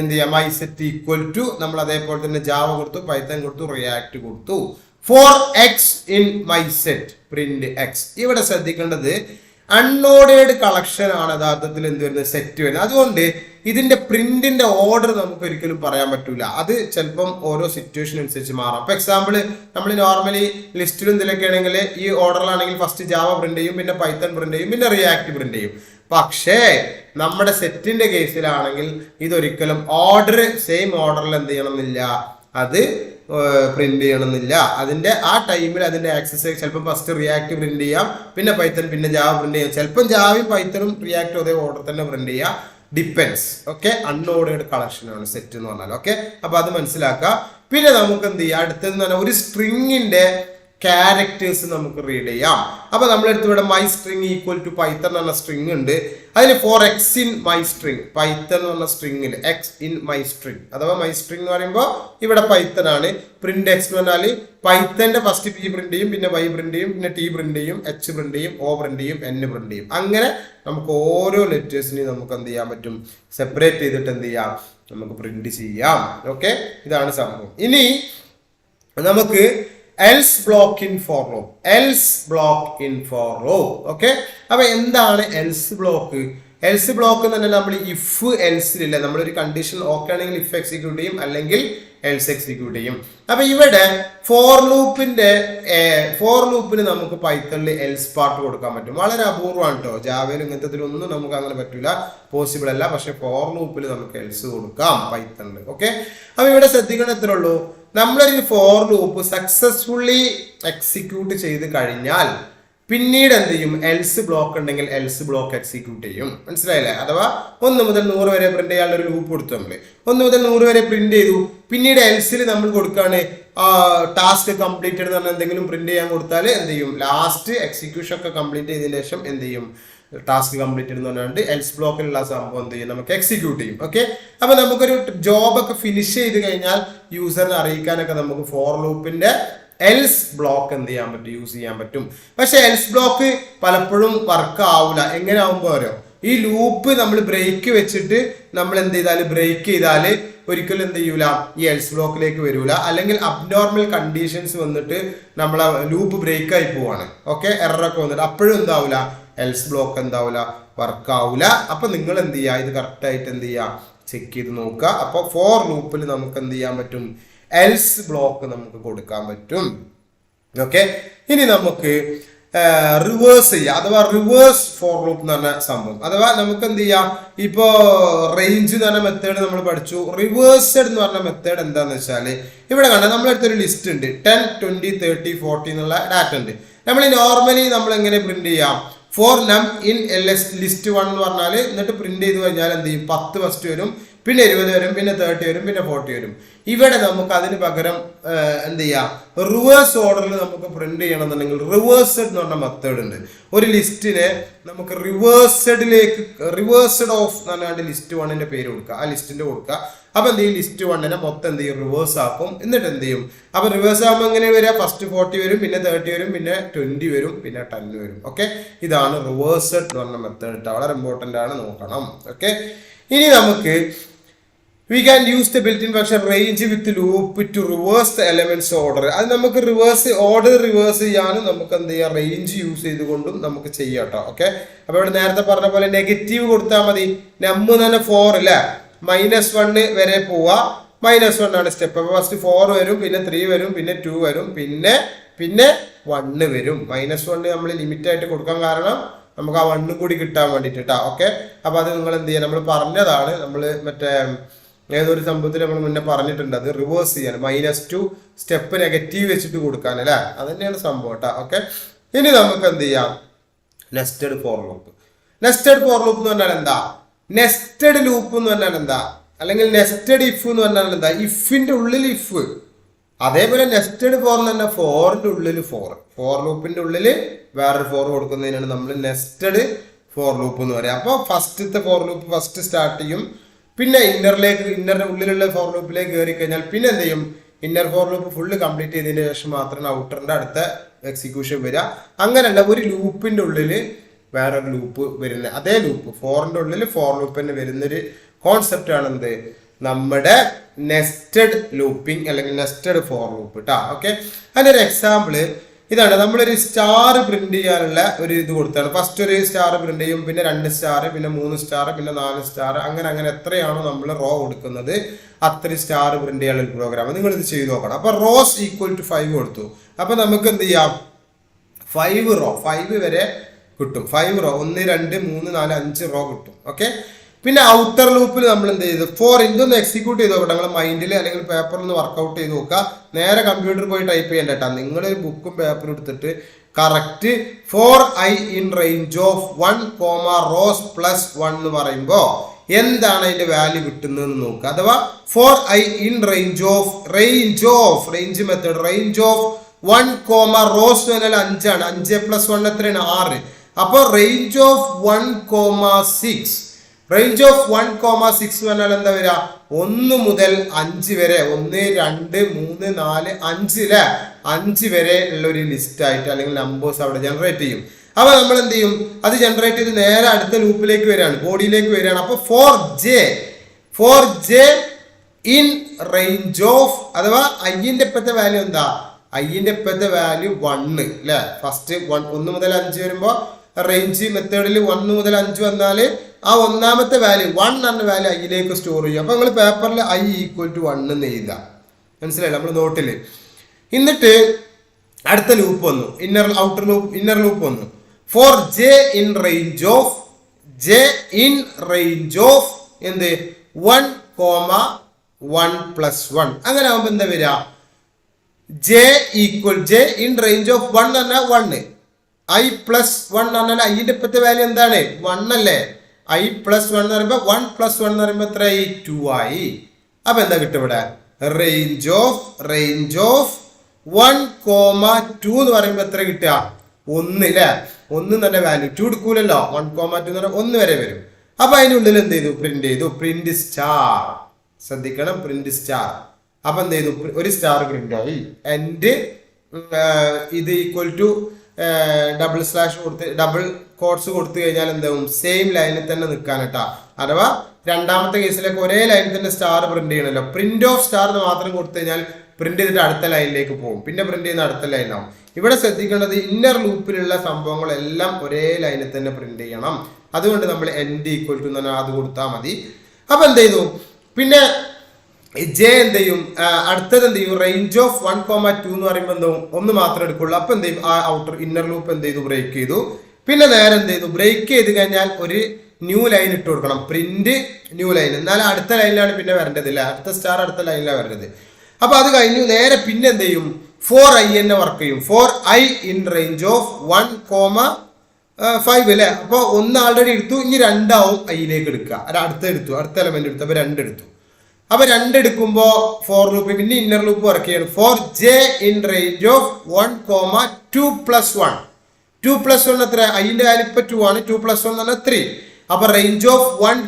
എന്ത് ചെയ്യാം, മൈ സെറ്റ് ഈക്വൽ ടു നമ്മൾ അതേപോലെ തന്നെ ജാവ കൊടുത്തു, പൈത്തൺ കൊടുത്തു, റിയാക്ട് കൊടുത്തു. For x in my set print x. ഇവിടെ ശ്രദ്ധിക്കേണ്ടത് അൺഓർഡേർഡ് കളക്ഷൻ ആണ് യഥാർത്ഥത്തിൽ എന്ത് വരുന്നത്, സെറ്റ് വരുന്നത്. അതുകൊണ്ട് ഇതിന്റെ പ്രിന്റിന്റെ ഓർഡർ നമുക്ക് ഒരിക്കലും പറയാൻ പറ്റൂല. അത് ചിലപ്പം ഓരോ സിറ്റുവേഷൻ അനുസരിച്ച് മാറാം. ഇപ്പൊ എക്സാമ്പിൾ നമ്മൾ നോർമലി ലിസ്റ്റിലും ഇതിലൊക്കെ ആണെങ്കിൽ ഈ ഓർഡറിലാണെങ്കിൽ ഫസ്റ്റ് ജാവ പ്രിന്റ് ചെയ്യും, പിന്നെ പൈത്തൺ പ്രിന്റ് ചെയ്യും, പിന്നെ റിയാക്ട് പ്രിന്റ് ചെയ്യും. പക്ഷേ നമ്മുടെ സെറ്റിന്റെ കേസിലാണെങ്കിൽ ഇതൊരിക്കലും ഓർഡർ സെയിം ഓർഡറിൽ എന്ത് ചെയ്യണമെന്നില്ല, അത് പ്രിന്റ് ചെയ്യണമെന്നില്ല. അതിന്റെ ആ ടൈമിൽ അതിന്റെ ആക്സസ് ചിലപ്പോൾ ഫസ്റ്റ് റിയാക്ട് പ്രിന്റ് ചെയ്യാം, പിന്നെ പൈത്തൺ, പിന്നെ ജാവ പ്രിന്റ് ചെയ്യാം. ചിലപ്പം ജാവയും പൈത്തണും റിയാക്റ്റും അതേ ഓർഡർ തന്നെ പ്രിന്റ് ചെയ്യാം. ഡിപ്പെൻസ്. ഓക്കെ, അൺഓർഡേർഡ് കളക്ഷൻ ആണ് സെറ്റ് എന്ന് പറഞ്ഞാൽ. ഓക്കെ, അപ്പൊ അത് മനസ്സിലാക്കുക. പിന്നെ നമുക്ക് എന്ത് ചെയ്യാം, അടുത്തതെന്ന് പറഞ്ഞാൽ ഒരു സ്ട്രിങ്ങിന്റെ ക്യാരക്ടേഴ്സ് നമുക്ക് റീഡ് ചെയ്യാം. അപ്പൊ നമ്മളെടുത്ത് ഇവിടെ my string equal to Python എന്ന സ്ട്രിങ് ഉണ്ട്. അതിൽ for x in my string, Python എന്ന് പറഞ്ഞ സ്ട്രിങ്ങിൽ എക്സ് ഇൻ മൈ സ്ട്രിങ് അഥവാ മൈ സ്ട്രിങ് എന്ന് പറയുമ്പോൾ ഇവിടെ പൈത്തൺ ആണ്. പ്രിന്റ് എക്സ് എന്ന് പറഞ്ഞാൽ പൈത്തന്റെ ഫസ്റ്റ് പി പ്രിന്റ് ചെയ്യും, പിന്നെ വൈ പ്രിന്റ് ചെയ്യും, പിന്നെ ടി പ്രിന്റ് ചെയ്യും, എച്ച് പ്രിന്റ് ചെയ്യും, ഒ പ്രിന്റ് ചെയ്യും, എൻ പ്രിന്റ് ചെയ്യും. അങ്ങനെ നമുക്ക് ഓരോ ലെറ്റേഴ്സിനെയും നമുക്ക് എന്ത് ചെയ്യാൻ പറ്റും, സെപ്പറേറ്റ് ചെയ്തിട്ട് എന്ത് ചെയ്യാം, നമുക്ക് പ്രിന്റ് ചെയ്യാം. ഓക്കെ, ഇതാണ് സംഭവം. ഇനി നമുക്ക് else block in for loop, else block in for loop. Okay, അപ്പൊ എന്താണ് എൽസ് ബ്ലോക്ക്? എൽസ് ബ്ലോക്ക് എന്ന് പറഞ്ഞാൽ നമ്മൾ ഇഫ് എൽസിലില്ല, നമ്മളൊരു കണ്ടീഷൻ ഓക്കെ ആണെങ്കിൽ ഇഫ് എക്സിക്യൂട്ട് ചെയ്യും, അല്ലെങ്കിൽ എൽസ് എക്സിക്യൂട്ട് ചെയ്യും. അപ്പൊ ഇവിടെ ഫോർ ലൂപ്പിന് നമുക്ക് പൈത്തണിൽ എൽസ് പാർട്ട് കൊടുക്കാൻ പറ്റും. വളരെ അപൂർവമാണ് കേട്ടോ, ജാവയിൽ ഇങ്ങനത്തെ ഒന്നും നമുക്ക് അങ്ങനെ പറ്റൂല, പോസിബിൾ അല്ല. പക്ഷെ ഫോർ ലൂപ്പിൽ നമുക്ക് എൽസ് കൊടുക്കാം പൈത്തണിൽ. ഓക്കെ, അപ്പൊ ഇവിടെ ശ്രദ്ധിക്കണം എത്ര ഉള്ളൂ, നമ്മളൊരു ഫോർ ലൂപ്പ് സക്സസ്ഫുള്ളി എക്സിക്യൂട്ട് ചെയ്ത് കഴിഞ്ഞാൽ പിന്നീട് എന്ത് ചെയ്യും, എൽസ് ബ്ലോക്ക് ഉണ്ടെങ്കിൽ എൽസ് ബ്ലോക്ക് എക്സിക്യൂട്ട് ചെയ്യും. മനസ്സിലായില്ലേ? അഥവാ 1 മുതൽ 100 വരെ പ്രിന്റ് ചെയ്യാനുള്ള ഒരു ലൂപ്പ് കൊടുത്തു. നമ്മൾ 1 മുതൽ 100 വരെ പ്രിന്റ് ചെയ്തു, പിന്നീട് എൽസിൽ നമ്മൾ കൊടുക്കുകയാണ് ടാസ്ക് കംപ്ലീറ്റഡ് എന്ന് പറഞ്ഞാൽ എന്തെങ്കിലും പ്രിന്റ് ചെയ്യാൻ കൊടുത്താൽ എന്ത് ചെയ്യും, ലാസ്റ്റ് എക്സിക്യൂഷൻ ഒക്കെ കംപ്ലീറ്റ് ചെയ്തതിനു ശേഷം എന്ത് ചെയ്യും, ടാസ്ക് കംപ്ലീറ്റഡ് എന്ന് പറഞ്ഞാൽ എൽസ് ബ്ലോക്കിലുള്ള സംഭവം എന്ത് ചെയ്യും, നമുക്ക് എക്സിക്യൂട്ട് ചെയ്യും. ഓക്കെ, അപ്പൊ നമുക്കൊരു ജോബ് ഒക്കെ ഫിനിഷ് ചെയ്ത് കഴിഞ്ഞാൽ യൂസറിനെ അറിയിക്കാനൊക്കെ നമുക്ക് ഫോർ ലൂപ്പിന്റെ എൽസ് ബ്ലോക്ക് എന്ത് ചെയ്യാൻ പറ്റും, യൂസ് ചെയ്യാൻ പറ്റും. പക്ഷെ എൽസ് ബ്ലോക്ക് പലപ്പോഴും വർക്ക് ആവില്ല. എങ്ങനെ ആവുമ്പോ വരും, ഈ ലൂപ്പ് നമ്മൾ ബ്രേക്ക് വെച്ചിട്ട് നമ്മൾ എന്ത് ചെയ്താൽ, ബ്രേക്ക് ചെയ്താൽ ഒരിക്കലും എന്ത് ചെയ്യൂല, ഈ എൽസ് ബ്ലോക്കിലേക്ക് വരൂല. അല്ലെങ്കിൽ അബ്നോർമൽ കണ്ടീഷൻസ് വന്നിട്ട് നമ്മളെ ലൂപ്പ് ബ്രേക്ക് ആയി പോവാണ്. ഓക്കെ, എററൊക്കെ വന്നിട്ട് അപ്പോഴും എന്താവൂല, എൽസ് ബ്ലോക്ക് എന്താവൂല, വർക്ക് ആവൂല. അപ്പൊ നിങ്ങൾ എന്ത് ചെയ്യുക, ഇത് കറക്റ്റ് ആയിട്ട് എന്ത് ചെയ്യുക, ചെക്ക് ചെയ്ത് നോക്കുക. അപ്പൊ ഫോർ ലൂപ്പിൽ നമുക്ക് എന്ത് ചെയ്യാൻ പറ്റും, എൽസ് ബ്ലോക്ക് നമുക്ക് കൊടുക്കാൻ പറ്റും. ഓക്കെ, ഇനി നമുക്ക് റിവേഴ്സ് ചെയ്യാം, അഥവാ റിവേഴ്സ് ഫോർ ലൂപ്പ് എന്ന് പറഞ്ഞ സംഭവം. അഥവാ നമുക്ക് എന്ത് ചെയ്യാം, ഇപ്പോ റേഞ്ച് എന്ന് പറഞ്ഞ മെത്തേഡ് നമ്മൾ പഠിച്ചു. റിവേഴ്സഡ് എന്ന് പറഞ്ഞ മെത്തേഡ് എന്താന്ന് വെച്ചാൽ, ഇവിടെ കണ്ട നമ്മളെടുത്തൊരു ലിസ്റ്റ് ഉണ്ട്, 10 20 30 40 എന്നുള്ള ഡാറ്റ ഉണ്ട്. നമ്മൾ നോർമലി നമ്മൾ എങ്ങനെ പ്രിന്റ് ചെയ്യാം, ഫോർ നം ഇൻ ലിസ്റ്റ് 1 എന്ന് പറഞ്ഞാൽ, എന്നിട്ട് പ്രിന്റ് ചെയ്ത് കഴിഞ്ഞാൽ എന്ത് ചെയ്യും, 10 ഫസ്റ്റ് വരും, പിന്നെ 20 വരും, പിന്നെ 30 വരും, പിന്നെ 40 വരും. ഇവിടെ നമുക്ക് അതിന് പകരം എന്ത് ചെയ്യാം, റിവേഴ്സ് ഓർഡറിൽ നമുക്ക് പ്രിന്റ് ചെയ്യണമെന്നുണ്ടെങ്കിൽ റിവേഴ്സഡ് എന്ന് പറഞ്ഞ മെത്തേഡ് ഉണ്ട്. ഒരു ലിസ്റ്റിനെ നമുക്ക് റിവേഴ്സഡ് ഓഫ് എന്ന് പറഞ്ഞാൽ ലിസ്റ്റ് 1ന്റെ പേര് കൊടുക്കുക, ആ ലിസ്റ്റിന്റെ കൊടുക്കുക. അപ്പൊ എന്ത് ചെയ്യും, ലിസ്റ്റ് 1നെ മൊത്തം എന്ത് ചെയ്യും, റിവേഴ്സ് ആക്കും. എന്നിട്ട് എന്ത് ചെയ്യും, അപ്പൊ റിവേഴ്സ് ആകുമ്പോൾ എങ്ങനെ വരിക, ഫസ്റ്റ് 40 വരും, പിന്നെ 30 വരും, പിന്നെ 20 വരും, പിന്നെ 10 വരും. ഓക്കെ, ഇതാണ് റിവേഴ്സഡ് എന്ന് പറഞ്ഞ മെത്തേഡ്. വളരെ ഇമ്പോർട്ടന്റ് ആണ്, നോക്കണം. ഓക്കെ, ഇനി നമുക്ക് we can use the built-in function range with loop to reverse the elements order. അത് നമുക്ക് റിവേഴ്സ് ചെയ്യാനും നമുക്ക് എന്ത് ചെയ്യാം, റേഞ്ച് യൂസ് ചെയ്തുകൊണ്ടും നമുക്ക് ചെയ്യാം കേട്ടോ. ഓക്കെ, അപ്പൊ ഇവിടെ നേരത്തെ പറഞ്ഞ പോലെ നെഗറ്റീവ് കൊടുത്താൽ മതി. നം തന്നെ 4 അല്ലേ, -1 വരെ പോവാ. -1 ആണ് സ്റ്റെപ്പ്. അപ്പൊ ഫസ്റ്റ് 4 വരും, പിന്നെ 3 വരും, പിന്നെ 2 വരും, പിന്നെ 1 വരും. -1 നമ്മൾ ലിമിറ്റ് ആയിട്ട് കൊടുക്കാൻ കാരണം നമുക്ക് ആ 1 കൂടി കിട്ടാൻ വേണ്ടിട്ട് ട്ടാ. ഓക്കെ, അപ്പൊ അത് നിങ്ങൾ എന്ത് ചെയ്യാം, നമ്മൾ പറഞ്ഞതാണ്, നമ്മൾ മറ്റേ ഏതൊരു സംഭവത്തിൽ നമ്മൾ മുന്നേ പറഞ്ഞിട്ടുണ്ട്, അത് റിവേഴ്സ് ചെയ്യാൻ -2 സ്റ്റെപ്പ് നെഗറ്റീവ് വെച്ചിട്ട് കൊടുക്കാൻ അല്ലേ, അത് തന്നെയാണ് സംഭവം ട്ടാ. ഓക്കെ, ഇനി നമുക്ക് എന്ത് ചെയ്യാം, nested for loop. Nested for loop എന്ന് പറഞ്ഞാൽ എന്താ, നെസ്റ്റഡ് ലൂപ്പ് എന്ന് പറഞ്ഞാൽ എന്താ, അല്ലെങ്കിൽ നെസ്റ്റഡ് ഇഫ് എന്ന് പറഞ്ഞാൽ എന്താ, ഇഫിന്റെ ഉള്ളിൽ ഇഫ്. അതേപോലെ നെസ്റ്റഡ് ഫോർ എന്ന് പറഞ്ഞാൽ ഫോറിന്റെ ഉള്ളിൽ ഫോർ ലൂപ്പിന്റെ ഉള്ളിൽ വേറൊരു ഫോർ കൊടുക്കുന്നതിനാണ് നമ്മൾ നെസ്റ്റഡ് ഫോർ ലൂപ്പ് എന്ന് പറയുക. അപ്പോൾ ഫസ്റ്റത്തെ ഫോർ ലൂപ്പ് ഫസ്റ്റ് സ്റ്റാർട്ട് ചെയ്യും, പിന്നെ ഇന്നറിന്റെ ഉള്ളിലുള്ള ഫോർ ലൂപ്പിലേക്ക് കയറി കഴിഞ്ഞാൽ പിന്നെ എന്ത് ചെയ്യും, inner for loop full complete ചെയ്തതിന് ശേഷം മാത്രമാണ് ഔട്ടറിന്റെ അടുത്ത എക്സിക്യൂഷൻ വരിക. അങ്ങനെയല്ല, ഒരു ലൂപ്പിന്റെ ഉള്ളിൽ വേറൊരു ലൂപ്പ് വരുന്നത്, അതേ ലൂപ്പ് ഫോറിന്റെ ഉള്ളിൽ ഫോർ ലൂപ്പ് തന്നെ വരുന്നൊരു കോൺസെപ്റ്റ് ആണ് എന്ത്, നമ്മുടെ നെസ്റ്റഡ് ലൂപ്പിംഗ് അല്ലെങ്കിൽ നെസ്റ്റഡ് ഫോർ ലൂപ്പ് ട്ടാ. ഓക്കെ, അതിന്റെ ഒരു എക്സാമ്പിള് ഇതാണ്. നമ്മളൊരു സ്റ്റാർ പ്രിന്റ് ചെയ്യാനുള്ള ഒരു ഇത് കൊടുത്താണ്. ഫസ്റ്റ് ഒരു സ്റ്റാർ പ്രിന്റ് ചെയ്യും, പിന്നെ 2 സ്റ്റാർ, പിന്നെ 3 സ്റ്റാർ, പിന്നെ 4 സ്റ്റാർ, അങ്ങനെ എത്രയാണോ നമ്മൾ റോ കൊടുക്കുന്നത് അത്രയും സ്റ്റാർ പ്രിന്റ് ചെയ്യാനുള്ള ഒരു പ്രോഗ്രാം നിങ്ങൾ ഇത് ചെയ്ത് നോക്കണം. അപ്പൊ റോസ് ഈക്വൽ ടു 5 കൊടുത്തു. അപ്പൊ നമുക്ക് എന്ത് ചെയ്യാം, 5 വരെ കിട്ടും. 5 റോ, 1 2 3 4 5 റോ കിട്ടും. ഓക്കെ, പിന്നെ ഔട്ടർ ലൂപ്പിൽ നമ്മൾ എന്ത് ചെയ്തു, ഇതൊന്ന് എക്സിക്യൂട്ട് ചെയ്ത് നോക്കട്ടെ, നിങ്ങൾ മൈൻഡിൽ അല്ലെങ്കിൽ പേപ്പറിൽ ഒന്ന് വർക്ക്ഔട്ട് ചെയ്ത് നോക്കുക. നേരെ കമ്പ്യൂട്ടറിൽ പോയി ടൈപ്പ് ചെയ്യേണ്ട കേട്ടോ. നിങ്ങളൊരു ബുക്കും പേപ്പറും എടുത്തിട്ട് correct 4i in range of 1, rose plus 1 എന്ന് പറയുമ്പോൾ എന്താണ് അതിന്റെ വാല്യൂ കിട്ടുന്നതെന്ന് നോക്കുക. അഥവാ 4i in range of range method range of 1, rose എന്ന് പറഞ്ഞാൽ 5 ആണ്. 5 + 1 എത്രയാണ്, 6. അപ്പോൾ റേഞ്ച് ഓഫ് 1,6, റേഞ്ച് ഓഫ് 1,6 എന്ന് പറഞ്ഞാൽ എന്താ വരിക, 1 മുതൽ 5 വരെ, 1 2 3 4 5 അല്ലെ, 5 വരെ ഉള്ള ഒരു ലിസ്റ്റ് ആയിട്ട് അല്ലെങ്കിൽ നമ്പേഴ്സ് അവിടെ ജനറേറ്റ് ചെയ്യും. അപ്പൊ നമ്മൾ എന്ത് ചെയ്യും, അത് ജനറേറ്റ് ചെയ്ത് നേരെ അടുത്ത ലൂപ്പിലേക്ക് വരികയാണ്, ബോഡിയിലേക്ക് വരികയാണ്. അപ്പൊ 4j ഇൻ റേഞ്ച് ഓഫ്, അഥവാ ഐന്റെ ഇപ്പോഴത്തെ വാല്യൂ എന്താ, ഐന്റെ ഇപ്പോഴത്തെ വാല്യൂ 1 അല്ലെ. ഫസ്റ്റ് 1 മുതൽ 5 വരുമ്പോ റേഞ്ച് മെത്തേഡിൽ 1 മുതൽ 5 വന്നാൽ ആ ഒന്നാമത്തെ വാല്യൂ 1 എന്ന വാല്യൂ ഐയിലേക്ക് സ്റ്റോർ ചെയ്യും. അപ്പൊ നിങ്ങൾ പേപ്പറിൽ i ഈക്വൽ ടു 1 എന്ന് എഴുതുക, മനസ്സിലായില്ല, നമ്മൾ നോട്ടിൽ. എന്നിട്ട് അടുത്ത ലൂപ്പ് വന്നു, ഇന്നർ ലൂപ്പ് വന്നു. 4j ഇൻ റേഞ്ച് ഓഫ് എന്ത് 1, 1 + 1. അങ്ങനെ ആകുമ്പോ എന്താ വരിക, j ഇൻ റേഞ്ച് ഓഫ് 1 എന്ന് പറഞ്ഞാൽ 1, i + 1 എന്ന് പറഞ്ഞാൽ ഐന്റെ ഇപ്പോഴത്തെ വാല്യൂ എന്താണ്, 1 അല്ലേ. i + 1 എന്ന് പറയുമ്പോൾ 1 + 1 എന്ന് പറയുമ്പോൾ എത്രയായി, 2 ആയി. അപ്പൊ എന്താ കിട്ടും ഇവിടെ, റേഞ്ച് ഓഫ് 1, 2 എന്ന് പറയുമ്പോൾ എത്ര കിട്ടുക, 1 അല്ലേ. 1 തന്നെ വാല്യൂ, 2 എടുക്കൂലല്ലോ. 1, 2 എന്ന് പറഞ്ഞാൽ 1 വരെ വരും. അപ്പൊ അതിനുള്ളിൽ എന്ത് ചെയ്തു, പ്രിന്റ് സ്റ്റാർ. ശ്രദ്ധിക്കണം, പ്രിന്റ് സ്റ്റാർ. അപ്പൊ എന്ത് ചെയ്തു, ഒരു സ്റ്റാർ പ്രിന്റ് ആയി. ആൻഡ് ഇത് ഈക്വൽ ടു ഡബിൾ കോട്ട്സ് കൊടുത്തു കഴിഞ്ഞാൽ എന്താവും, സെയിം ലൈനിൽ തന്നെ നിൽക്കാൻ കേട്ടാ. അഥവാ രണ്ടാമത്തെ കേസിലേക്ക് ഒരേ ലൈനിൽ തന്നെ സ്റ്റാർ പ്രിന്റ് ചെയ്യണല്ലോ. പ്രിന്റ് ഓഫ് സ്റ്റാർ എന്ന് മാത്രം കൊടുത്തു കഴിഞ്ഞാൽ പ്രിന്റ് ചെയ്തിട്ട് അടുത്ത ലൈനിലേക്ക് പോകും, പിന്നെ പ്രിന്റ് ചെയ്യുന്ന അടുത്ത ലൈനാവും. ഇവിടെ ശ്രദ്ധിക്കേണ്ടത് ഇന്നർ ലൂപ്പിലുള്ള സംഭവങ്ങളെല്ലാം ഒരേ ലൈനിൽ തന്നെ പ്രിന്റ് ചെയ്യണം. അതുകൊണ്ട് നമ്മൾ എൻഡ് ഈക്വൽ ടു അത് കൊടുത്താൽ മതി. അപ്പൊ എന്ത് ചെയ്തു, പിന്നെ ജെ എന്ത് ചെയ്യും, അടുത്തത് എന്ത് ചെയ്യും, റേഞ്ച് ഓഫ് 1, 2 എന്ന് പറയുമ്പോൾ എന്താവും, 1 മാത്രം എടുക്കുള്ളൂ. അപ്പൊ എന്ത് ചെയ്യും, ആ ഇന്നർ ലൂപ്പ് എന്ത് ചെയ്തു, ബ്രേക്ക് ചെയ്തു. പിന്നെ നേരെ എന്ത് ചെയ്തു, ബ്രേക്ക് ചെയ്ത് കഴിഞ്ഞാൽ ഒരു ന്യൂ ലൈൻ ഇട്ട് കൊടുക്കണം, പ്രിന്റ് ന്യൂ ലൈൻ. എന്നാലും അടുത്ത ലൈനിലാണ് പിന്നെ വരേണ്ടത് ഇല്ല, അടുത്ത സ്റ്റാർ അടുത്ത ലൈനിലാണ് വരേണ്ടത്. അപ്പൊ അത് കഴിഞ്ഞു. നേരെ പിന്നെ എന്ത് ചെയ്യും, 4i തന്നെ വർക്ക് ചെയ്യും. 4i ഇൻ റേഞ്ച് ഓഫ് 1, 5 അല്ലെ. അപ്പൊ 1 ആൾറെഡി എടുത്തു, ഇനി 2 ആവും ഐയിലേക്ക് എടുക്കുക. അടുത്ത എലമെന്റ് എടുത്തു, അപ്പൊ 2 എടുത്തു. അപ്പൊ 2 എടുക്കുമ്പോ ഫോർ ലൂപ്പ് പിന്നെ ഇന്നർ ലൂപ്പ് വർക്ക് ചെയ്യണം. 4j in range of 1, 2 + 1. 2 + 1 എത്ര, ഐന്റെ വാല്യൂ ഇപ്പൊ 2 ആണ്. 2 + 1 എന്ന് പറഞ്ഞാൽ 3. അപ്പൊ റേഞ്ച് ഓഫ് 1,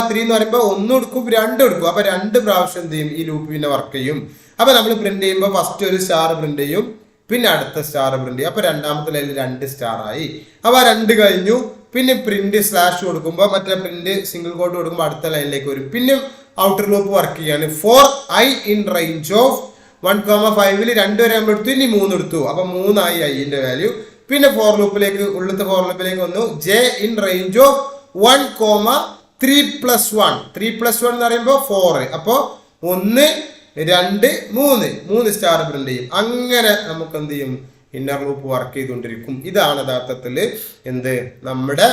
3 എന്ന് പറയുമ്പോൾ 1 എടുക്കും 2 എടുക്കും. അപ്പൊ 2 പ്രാവശ്യം എന്ത് ചെയ്യും, ഈ ലൂപ്പ് പിന്നെ വർക്ക് ചെയ്യും. അപ്പൊ നമ്മൾ പ്രിന്റ് ചെയ്യുമ്പോൾ ഫസ്റ്റ് ഒരു സ്റ്റാർ പ്രിന്റ് ചെയ്യും, പിന്നെ അടുത്ത സ്റ്റാർ പ്രിന്റ് ചെയ്യും. അപ്പൊ രണ്ടാമത്തെ ലൈനിൽ 2 സ്റ്റാർ ആയി. അപ്പൊ 2 കഴിഞ്ഞു. പിന്നെ പ്രിന്റ് സ്ലാഷ് കൊടുക്കുമ്പോൾ മറ്റേ പ്രിന്റ് സിംഗിൾ കോട്ട് കൊടുക്കുമ്പോൾ അടുത്ത ലൈനിലേക്ക് വരും. പിന്നെ ഔട്ടർ ലൂപ്പ് വർക്ക് ചെയ്യാണ്. 4i ഇൻ റേഞ്ച് ഓഫ് 1, 5 2 വരെ നമ്മൾ എടുത്തു, ഇനി 3 എടുത്തു. അപ്പൊ 3 ആയി ഐന്റെ വാല്യൂ. പിന്നെ ഉള്ളത്തെ ഫോർ ലൂപ്പിലേക്ക് വന്നു. j ഇൻ റേഞ്ച് ഓഫ് 1, 3+1 3+1 എന്ന് പറയുമ്പോൾ 4. അപ്പോൾ 1 2 3 സ്റ്റാർ പ്രിന്റ് ചെയ്യും. അങ്ങനെ നമുക്ക് എന്ത് ചെയ്യും, ഇന്നർ ലൂപ്പ് വർക്ക് ചെയ്തുകൊണ്ടിരിക്കും. ഇതാണ് യഥാർത്ഥത്തിൽ എന്ത് നമ്മുടെ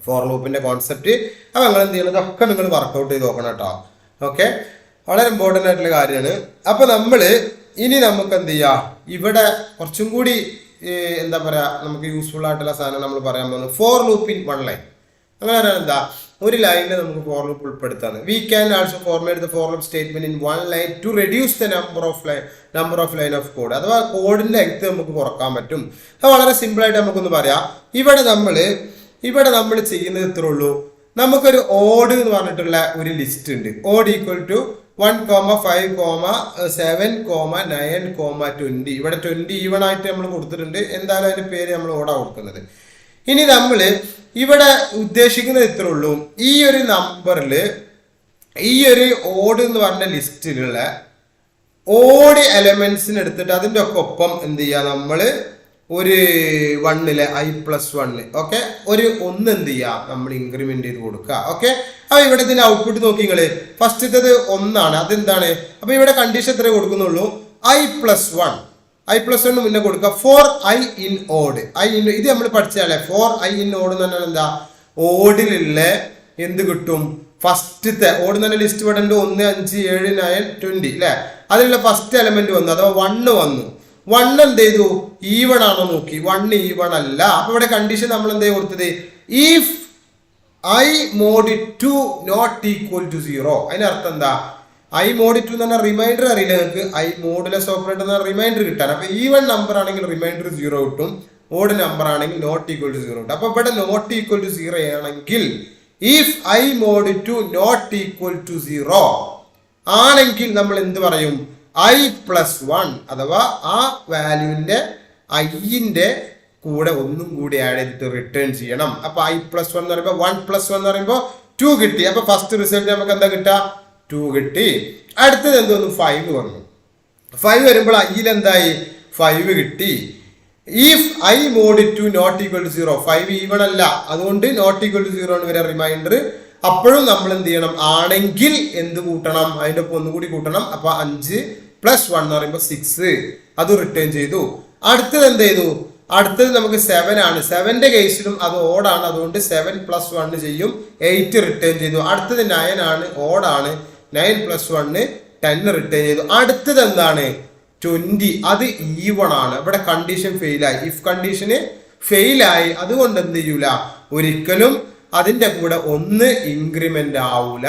ഫോർ ലൂപ്പിന്റെ കോൺസെപ്റ്റ്. അപ്പോൾ നിങ്ങൾ എന്ത് ചെയ്യണം, ഇതൊക്കെ നിങ്ങൾ വർക്കൗട്ട് ചെയ്ത് നോക്കണം കേട്ടോ. ഓക്കെ, വളരെ ഇമ്പോർട്ടൻ്റ് ആയിട്ടുള്ള കാര്യമാണ്. അപ്പോൾ നമ്മൾ ഇനി നമുക്ക് എന്ത് ചെയ്യാം, ഇവിടെ കുറച്ചും കൂടി എന്താ പറയുക, നമുക്ക് യൂസ്ഫുൾ ആയിട്ടുള്ള സാധനം നമ്മൾ പറയാൻ പോകുന്നത് for loop in one line. അങ്ങനെ പറയാൻ എന്താ, ഒരു ലൈനിൽ നമുക്ക് ഫോർ ലൂപ്പ് ഉൾപ്പെടുത്താന്ന്. We can also format the for loop statement in one line to reduce the number of line of code. അഥവാ കോഡിന്റെ ലെങ്ത് നമുക്ക് കുറക്കാൻ പറ്റും. അത് വളരെ സിമ്പിൾ ആയിട്ട് നമുക്കൊന്ന് പറയാം. ഇവിടെ നമ്മൾ ചെയ്യുന്നത് ഇത്രേ ഉള്ളൂ. നമുക്കൊരു ഓഡ് എന്ന് പറഞ്ഞിട്ടുള്ള ഒരു ലിസ്റ്റ് ഉണ്ട്. Odd equal to 1, 5, 7, 9, 20. ഇവിടെ 20 ഈവൺ ആയിട്ട് നമ്മൾ കൊടുത്തിട്ടുണ്ട്. എന്തായാലും അതിന്റെ പേര് നമ്മൾ ഓടാ കൊടുക്കുന്നത്. ഇനി നമ്മൾ ഇവിടെ ഉദ്ദേശിക്കുന്നത് ഇത്രേ ഉള്ളൂ, ഈ ഒരു നമ്പറിൽ ഈ ഒരു ഓഡ് എന്ന് പറഞ്ഞ ലിസ്റ്റിലുള്ള ഓഡ് എലമെന്റ്സിന് എടുത്തിട്ട് അതിൻ്റെ ഒക്കെ ഒപ്പം എന്ത് ചെയ്യുക, നമ്മൾ ഒരു 1 i+1 ഓക്കെ, ഒരു 1 എന്ത് ചെയ്യുക, നമ്മൾ ഇൻക്രിമെന്റ് ചെയ്ത് കൊടുക്കുക. ഓക്കെ, അപ്പൊ ഇവിടെ ഇതിന്റെ ഔട്ട്പുട്ട് നോക്കി നിങ്ങള്, ഫസ്റ്റത്തത് 1 ആണ്. അതെന്താണ്, അപ്പൊ ഇവിടെ കണ്ടീഷൻ എത്ര കൊടുക്കുന്നുള്ളൂ, i+1 മുന്നേ കൊടുക്കുക. 4i in odd. ഇത് നമ്മൾ പഠിച്ചാലേ 4i in odd എന്ന് പറഞ്ഞാൽ എന്താ, ഓഡിലുള്ള എന്ത് കിട്ടും, ഫസ്റ്റത്തെ ഓഡ് എന്ന് പറഞ്ഞ ലിസ്റ്റ് ഇവിടെ ഉണ്ട്. 1, 5, 7, 9, 20 അല്ലെ, അതിലുള്ള ഫസ്റ്റ് എലമെന്റ് വന്നു, അഥവാ 1 വന്നു. 1 എന്ത് ചെയ്തു, ഈവൺ ആണോ നോക്കി, 1 ഈവൺ അല്ല. അപ്പൊ ഇവിടെ കണ്ടീഷൻ നമ്മൾ എന്താ കൊടുത്തത്, if i mod 2 not equal to 0. അതിനർത്ഥം എന്താ, i mod 2 എന്ന് പറഞ്ഞാൽ റിമൈൻഡർ അറിയില്ല നിങ്ങൾക്ക്, i മോഡുലസ് ഓപ്പറേറ്റർ എന്ന റിമൈൻഡർ കിട്ടാൻ. അപ്പൊ ഈവൺ നമ്പർ ആണെങ്കിൽ റിമൈൻഡർ 0 കിട്ടും, ഓഡ് നമ്പർ ആണെങ്കിൽ നോട്ട് ഈക്വൽ ടു 0 കിട്ടും. അപ്പൊ ഇവിടെ നോട്ട് ഈക്വൽ ടു 0 ആണെങ്കിൽ if i mod 2 not equal to 0 ആണെങ്കിൽ നമ്മൾ എന്ത് പറയും, i+1 അഥവാ ആ വാല്യൂവിന്റെ iന്റെ കൂടെ ഒന്നും കൂടി ആഡ് ചെയ്തിട്ട് റിട്ടേൺ ചെയ്യണം. അപ്പൊ i+1 എന്ന് പറയുമ്പോൾ 1+1 എന്ന് പറയുമ്പോൾ 2 കിട്ടി. അപ്പൊ ഫസ്റ്റ് റിസൾട്ട് നമുക്ക് എന്താ കിട്ടുക, 2 കിട്ടി. അടുത്തത് എന്തോന്നു, 5 വന്നു. 5 വരുമ്പോൾ ഐയിൽ എന്തായി, 5 കിട്ടി. If i mod 2 not equal to 0, 5 even അല്ല, അതുകൊണ്ട് നോട്ട് ഈക്വൽ ടു 0 ആണ് വരെ റിമൈൻഡർ. അപ്പോഴും നമ്മൾ എന്ത് ചെയ്യണം, ആണെങ്കിൽ എന്ത് കൂട്ടണം, അതിന്റെ ഒപ്പം ഒന്നുകൂടി കൂട്ടണം. അപ്പൊ 5+1 എന്ന് പറയുമ്പോൾ 6, അത് റിട്ടേൺ ചെയ്തു. അടുത്തത് എന്ത് ചെയ്തു, അടുത്തത് നമുക്ക് 7 ആണ്. 7ന്റെ കേസിലും അത് ഓടാണ്, അതുകൊണ്ട് 7+1 ചെയ്യും, 8 റിട്ടേൺ ചെയ്തു. അടുത്തത് 9 ആണ്, ഓടാണ്, 9+1 10 റിട്ടേൺ ചെയ്തു. അടുത്തത് എന്താണ്, 20, അത് ഈവൺ ആണ്. ഇവിടെ കണ്ടീഷൻ ഫെയിലായി, ഇഫ് കണ്ടീഷന് ഫെയിലായി, അതുകൊണ്ട് എന്ത് ചെയ്യൂല, ഒരിക്കലും അതിന്റെ കൂടെ 1 ഇൻക്രിമെന്റ് ആവൂല.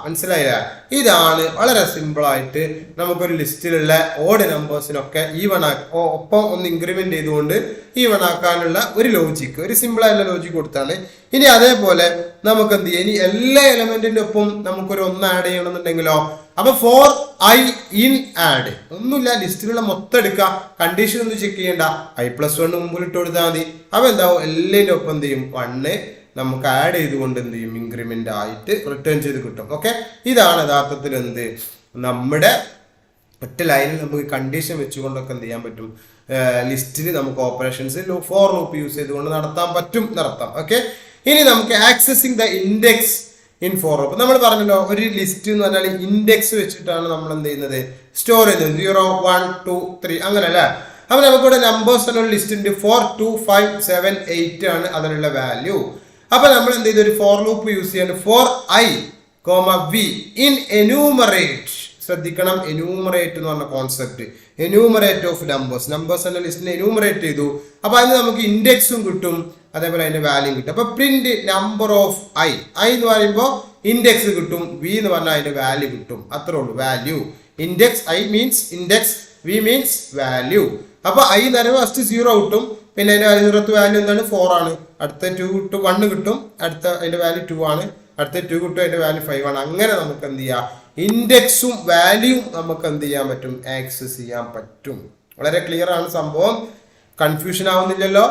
മനസ്സിലായില്ല? ഇതാണ് വളരെ സിമ്പിൾ ആയിട്ട് നമുക്കൊരു ലിസ്റ്റിലുള്ള ഓഡ് നമ്പേഴ്സിനൊക്കെ ഈവൺ ഒപ്പം 1 ഇൻക്രിമെന്റ് ചെയ്തുകൊണ്ട് ഈവൺ ആക്കാനുള്ള ഒരു ലോജിക്ക്, ഒരു സിമ്പിൾ ആയിട്ടുള്ള ലോജിക്ക് കൊടുത്താണ്. ഇനി അതേപോലെ നമുക്ക് എന്ത് ചെയ്യും, ഇനി എല്ലാ എലമെന്റിന്റെ ഒപ്പം നമുക്കൊരു 1 ആഡ് ചെയ്യണമെന്നുണ്ടെങ്കിലോ, അപ്പൊ 4i in ആഡ്, ഒന്നുമില്ല, ലിസ്റ്റിലുള്ള മൊത്തം എടുക്കുക, കണ്ടീഷൻ ഒന്നും ചെക്ക് ചെയ്യണ്ട, i+1 മുമ്പിൽ ഇട്ട് കൊടുത്താൽ മതി. അപ്പൊ എന്താവും, എല്ലാതിന്റെ ഒപ്പം എന്ത് ചെയ്യും, 1 നമുക്ക് ആഡ് ചെയ്തുകൊണ്ട് എന്ത് ചെയ്യും, ഇൻക്രിമെന്റ് ആയിട്ട് റിട്ടേൺ ചെയ്ത് കിട്ടും. ഓക്കെ, ഇതാണ് യഥാർത്ഥത്തിൽ എന്ത്, നമ്മുടെ ഒറ്റ ലൈനിൽ നമുക്ക് കണ്ടീഷൻ വെച്ചുകൊണ്ടൊക്കെ എന്ത് ചെയ്യാൻ പറ്റും, ലിസ്റ്റിൽ നമുക്ക് ഓപ്പറേഷൻസ് ഫോർ ലൂപ്പ് യൂസ് ചെയ്തുകൊണ്ട് നടത്താൻ പറ്റും നടത്താം. ഓക്കെ, ഇനി നമുക്ക് accessing the index in for loop. നമ്മൾ പറഞ്ഞല്ലോ, ഒരു ലിസ്റ്റ് എന്ന് പറഞ്ഞാൽ ഇൻഡെക്സ് വെച്ചിട്ടാണ് നമ്മൾ എന്ത് ചെയ്യുന്നത്, സ്റ്റോർ ചെയ്യുന്നത്. 0, 1, 2, 3 അങ്ങനെ അല്ലേ. അപ്പൊ നമുക്കിവിടെ നമ്പേഴ്സ് എന്നുള്ള ലിസ്റ്റ് ഉണ്ട്. 4, 2, 5, 7, 8 ആണ് അതിനുള്ള വാല്യൂ. അപ്പൊ നമ്മൾ എന്ത് ചെയ്തു, ഒരു ഫോർ ലൂപ്പ് യൂസ് ചെയ്യാണ്. 4i, v in enumerate. ശ്രദ്ധിക്കണം, എന്യൂമറേറ്റ് എന്ന് പറഞ്ഞ കോൺസെപ്റ്റ്, എന്യൂമറേറ്റ് ഓഫ് നമ്പേഴ്സ് എന്ന ലിസ്റ്റിനെ എന്യൂമറേറ്റ് ചെയ്തു. അപ്പൊ അതിന് നമുക്ക് ഇൻഡെക്സും കിട്ടും, അതേപോലെ അതിന്റെ വാല്യൂ കിട്ടും. അപ്പൊ പ്രിന്റ് നമ്പർ ഓഫ് i എന്ന് പറയുമ്പോൾ ഇൻഡെക്സ് കിട്ടും, v എന്ന് പറഞ്ഞാൽ അതിന്റെ വാല്യൂ കിട്ടും. അത്രേ ഉള്ളൂ, value. Index i means index, v means value. അപ്പൊ i എന്ന് പറയുമ്പോൾ ഫസ്റ്റ് 0 കിട്ടും, പിന്നെ അതിന്റെ വാല്യൂ വാല്യൂ എന്താണ്, 4 ആണ്. അടുത്ത 2 കിട്ടും, 1 കിട്ടും, അടുത്ത അതിന്റെ വാല്യൂ 2 ആണ്, അടുത്ത 2 കിട്ടും, അതിന്റെ വാല്യൂ 5 ആണ്. അങ്ങനെ നമുക്ക് എന്ത് ചെയ്യാം, ഇൻഡെക്സും വാല്യൂവും നമുക്ക് എന്ത് ചെയ്യാൻ പറ്റും, ആക്സസ് ചെയ്യാൻ പറ്റും. വളരെ ക്ലിയർ ആണ് സംഭവം, കൺഫ്യൂഷൻ ആവുന്നില്ലല്ലോ.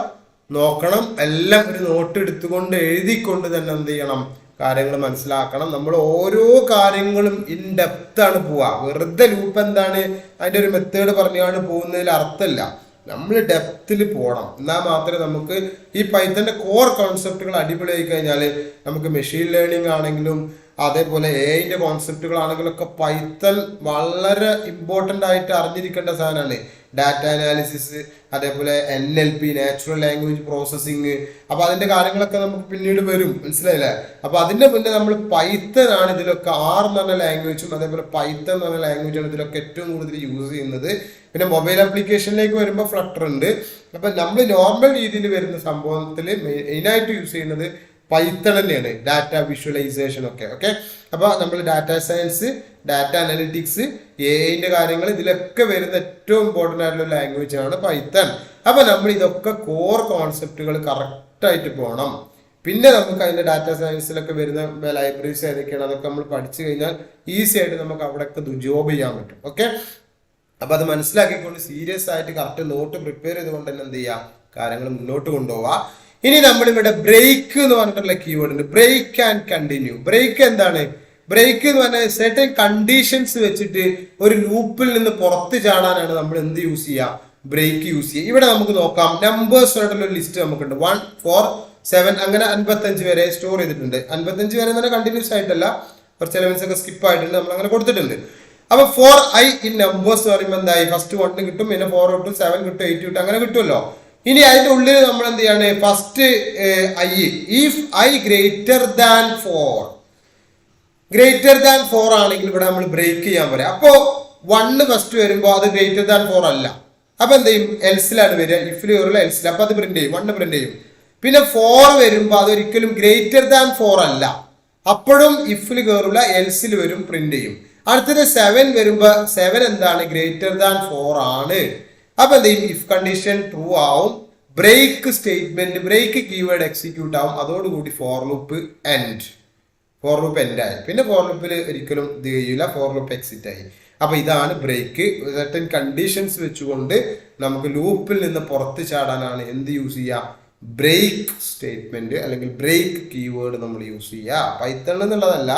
നോക്കണം, എല്ലാം ഒരു നോട്ട് എടുത്തുകൊണ്ട് എഴുതിക്കൊണ്ട് തന്നെ എന്ത് ചെയ്യണം, കാര്യങ്ങൾ മനസ്സിലാക്കണം. നമ്മൾ ഓരോ കാര്യങ്ങളും ഇൻ ഡെപ്ത് ആണ് പോവുക. വെറുതെ ലൂപ്പ് എന്താണ്, അതിന്റെ ഒരു മെത്തേഡ് പറഞ്ഞാണ് പോകുന്നതിൽ അർത്ഥമില്ല. നമ്മൾ ഡെപ്തിൽ പോകണം. എന്നാൽ മാത്രമേ നമുക്ക് ഈ പൈത്തന്റെ കോർ കോൺസെപ്റ്റുകൾ അടിപൊളിയായി കഴിഞ്ഞാൽ നമുക്ക് മെഷീൻ ലേണിംഗ് ആണെങ്കിലും അതേപോലെ എഐന്റെ കോൺസെപ്റ്റുകളാണെങ്കിലും ഒക്കെ പൈത്തൺ വളരെ ഇമ്പോർട്ടൻ്റ് ആയിട്ട് അറിഞ്ഞിരിക്കേണ്ട സാധനമാണ്. ഡാറ്റ അനാലിസിസ്, അതേപോലെ NLP, നാച്ചുറൽ ലാംഗ്വേജ് പ്രോസസ്സിങ്. അപ്പൊ അതിന്റെ കാര്യങ്ങളൊക്കെ നമുക്ക് പിന്നീട് വരും, മനസ്സിലായില്ലേ? അപ്പൊ അതിന്റെ മുന്നേ നമ്മൾ പൈത്തൺ ആണ് ഇതിലൊക്കെ, R എന്ന് പറഞ്ഞ ലാംഗ്വേജും അതേപോലെ പൈത്തൺ എന്ന് പറഞ്ഞ ലാംഗ്വേജാണ് ഇതിലൊക്കെ ഏറ്റവും കൂടുതൽ യൂസ് ചെയ്യുന്നത്. പിന്നെ മൊബൈൽ ആപ്ലിക്കേഷനിലേക്ക് വരുമ്പോൾ ഫ്ലട്ടർ ഉണ്ട്. അപ്പൊ നമ്മൾ നോർമൽ രീതിയിൽ വരുന്ന സംഭവത്തിൽ മെയിനായിട്ട് യൂസ് ചെയ്യുന്നത് പൈത്തൺ തന്നെയാണ്, ഡാറ്റ വിഷ്വലൈസേഷൻ ഒക്കെ. ഓക്കെ, അപ്പൊ നമ്മൾ ഡാറ്റ സയൻസ്, ഡാറ്റ അനലിറ്റിക്സ്, എഐന്റെ കാര്യങ്ങൾ ഇതിലൊക്കെ വരുന്ന ഏറ്റവും ഇമ്പോർട്ടൻ്റ് ആയിട്ടുള്ള ലാംഗ്വേജ് ആണ് പൈത്തൺ. അപ്പൊ നമ്മൾ ഇതൊക്കെ കോർ കോൺസെപ്റ്റുകൾ കറക്റ്റ് ആയിട്ട് പോകണം. പിന്നെ നമുക്ക് അതിന്റെ ഡാറ്റ സയൻസിലൊക്കെ വരുന്ന ലൈബ്രറീസ് ഏതൊക്കെയാണ് അതൊക്കെ നമ്മൾ പഠിച്ചു കഴിഞ്ഞാൽ ഈസി ആയിട്ട് നമുക്ക് അവിടെയൊക്കെ ജോബ് ചെയ്യാൻ പറ്റും. ഓക്കെ, അപ്പൊ അത് മനസ്സിലാക്കിക്കൊണ്ട് സീരിയസ് ആയിട്ട് കറക്റ്റ് നോട്ട് പ്രിപ്പയർ ചെയ്തുകൊണ്ട് തന്നെ എന്ത് ചെയ്യാം, കാര്യങ്ങൾ മുന്നോട്ട് കൊണ്ടുപോവാം. ഇനി നമ്മളിവിടെ ബ്രേക്ക് എന്ന് പറഞ്ഞിട്ടുള്ള കീവേഡ് ഉണ്ട്, ബ്രേക്ക് ആൻഡ് കണ്ടിന്യൂ. ബ്രേക്ക് എന്താണ്? ബ്രേക്ക് എന്ന് പറഞ്ഞാൽ സെർട്ടൻ കണ്ടീഷൻസ് വെച്ചിട്ട് ഒരു ലൂപ്പിൽ നിന്ന് പുറത്ത് ചാടാനാണ് നമ്മൾ എന്ത് യൂസ് ചെയ്യുക, ബ്രേക്ക് യൂസ് ചെയ്യുക. ഇവിടെ നമുക്ക് നോക്കാം, നമ്പേഴ്സ് ആയിട്ടുള്ള ഒരു ലിസ്റ്റ് നമുക്കുണ്ട്. 1, 4, 7 അങ്ങനെ 55 വരെ സ്റ്റോർ ചെയ്തിട്ടുണ്ട്. 55 വരെ തന്നെ കണ്ടിന്യൂസ് ആയിട്ടല്ല, കുറച്ച് എലമെന്റ്സ് ഒക്കെ സ്കിപ്പ് ആയിട്ടുണ്ട്, നമ്മൾ അങ്ങനെ കൊടുത്തിട്ടുണ്ട്. അപ്പൊ 4i ഇൻ നമ്പേഴ്സ് പറയുമ്പോൾ എന്തായി, ഫസ്റ്റ് 1 കിട്ടും, പിന്നെ 4 കിട്ടും, 7 കിട്ടും, 8 കിട്ടും, അങ്ങനെ കിട്ടുമല്ലോ. ഇനി അതിന്റെ ഉള്ളിൽ നമ്മൾ എന്ത് ചെയ്യാണ്, first I, if I greater than 4 ആണെങ്കിൽ ഇവിടെ നമ്മൾ ബ്രേക്ക് ചെയ്യാൻ പറയാം. അപ്പോ 1 ഫസ്റ്റ് വരുമ്പോൾ അത് ഗ്രേറ്റർ ദാൻ 4 അല്ല, അപ്പൊ എന്ത് ചെയ്യും, എൽസിലാണ് വരിക. ഇഫിൽ കയറില്ല എൽസിൽ, അപ്പൊ അത് പ്രിന്റ് ചെയ്യും, 1 പ്രിന്റ് ചെയ്യും. പിന്നെ 4 വരുമ്പോൾ അതൊരിക്കലും ഗ്രേറ്റർ ദാൻ 4 അല്ല, അപ്പോഴും ഇഫിൽ കയറില്ല എൽസിൽ വരും, പ്രിന്റ് ചെയ്യും. അടുത്തത് 7 വരുമ്പോ 7 എന്താണ്, ഗ്രേറ്റർ ദാൻ 4 ആണ്. അപ്പൊ എന്ത് ചെയ്യും, ഇഫ് കണ്ടീഷൻ ട്രൂ ആവും, break statement, break keyword execute ആവും, അതോടുകൂടി ഫോർ ലൂപ്പ് എൻഡ് ആയി. പിന്നെ ഫോർ ലൂപ്പിൽ ഒരിക്കലും ഇത് ചെയ്യില്ല, ഫോർ ലൂപ്പ് എക്സിറ്റ് ആയി. അപ്പൊ ഇതാണ് ബ്രേക്ക്. സെർട്ടൻ കണ്ടീഷൻസ് വെച്ചുകൊണ്ട് നമുക്ക് ലൂപ്പിൽ നിന്ന് പുറത്ത് ചാടാനാണ് എന്ത് യൂസ് ചെയ്യുക, ബ്രേക്ക് സ്റ്റേറ്റ്മെന്റ് അല്ലെങ്കിൽ ബ്രേക്ക് കീവേഡ് നമ്മൾ യൂസ് ചെയ്യുക. പൈത്തൺ എന്നുള്ളതല്ല,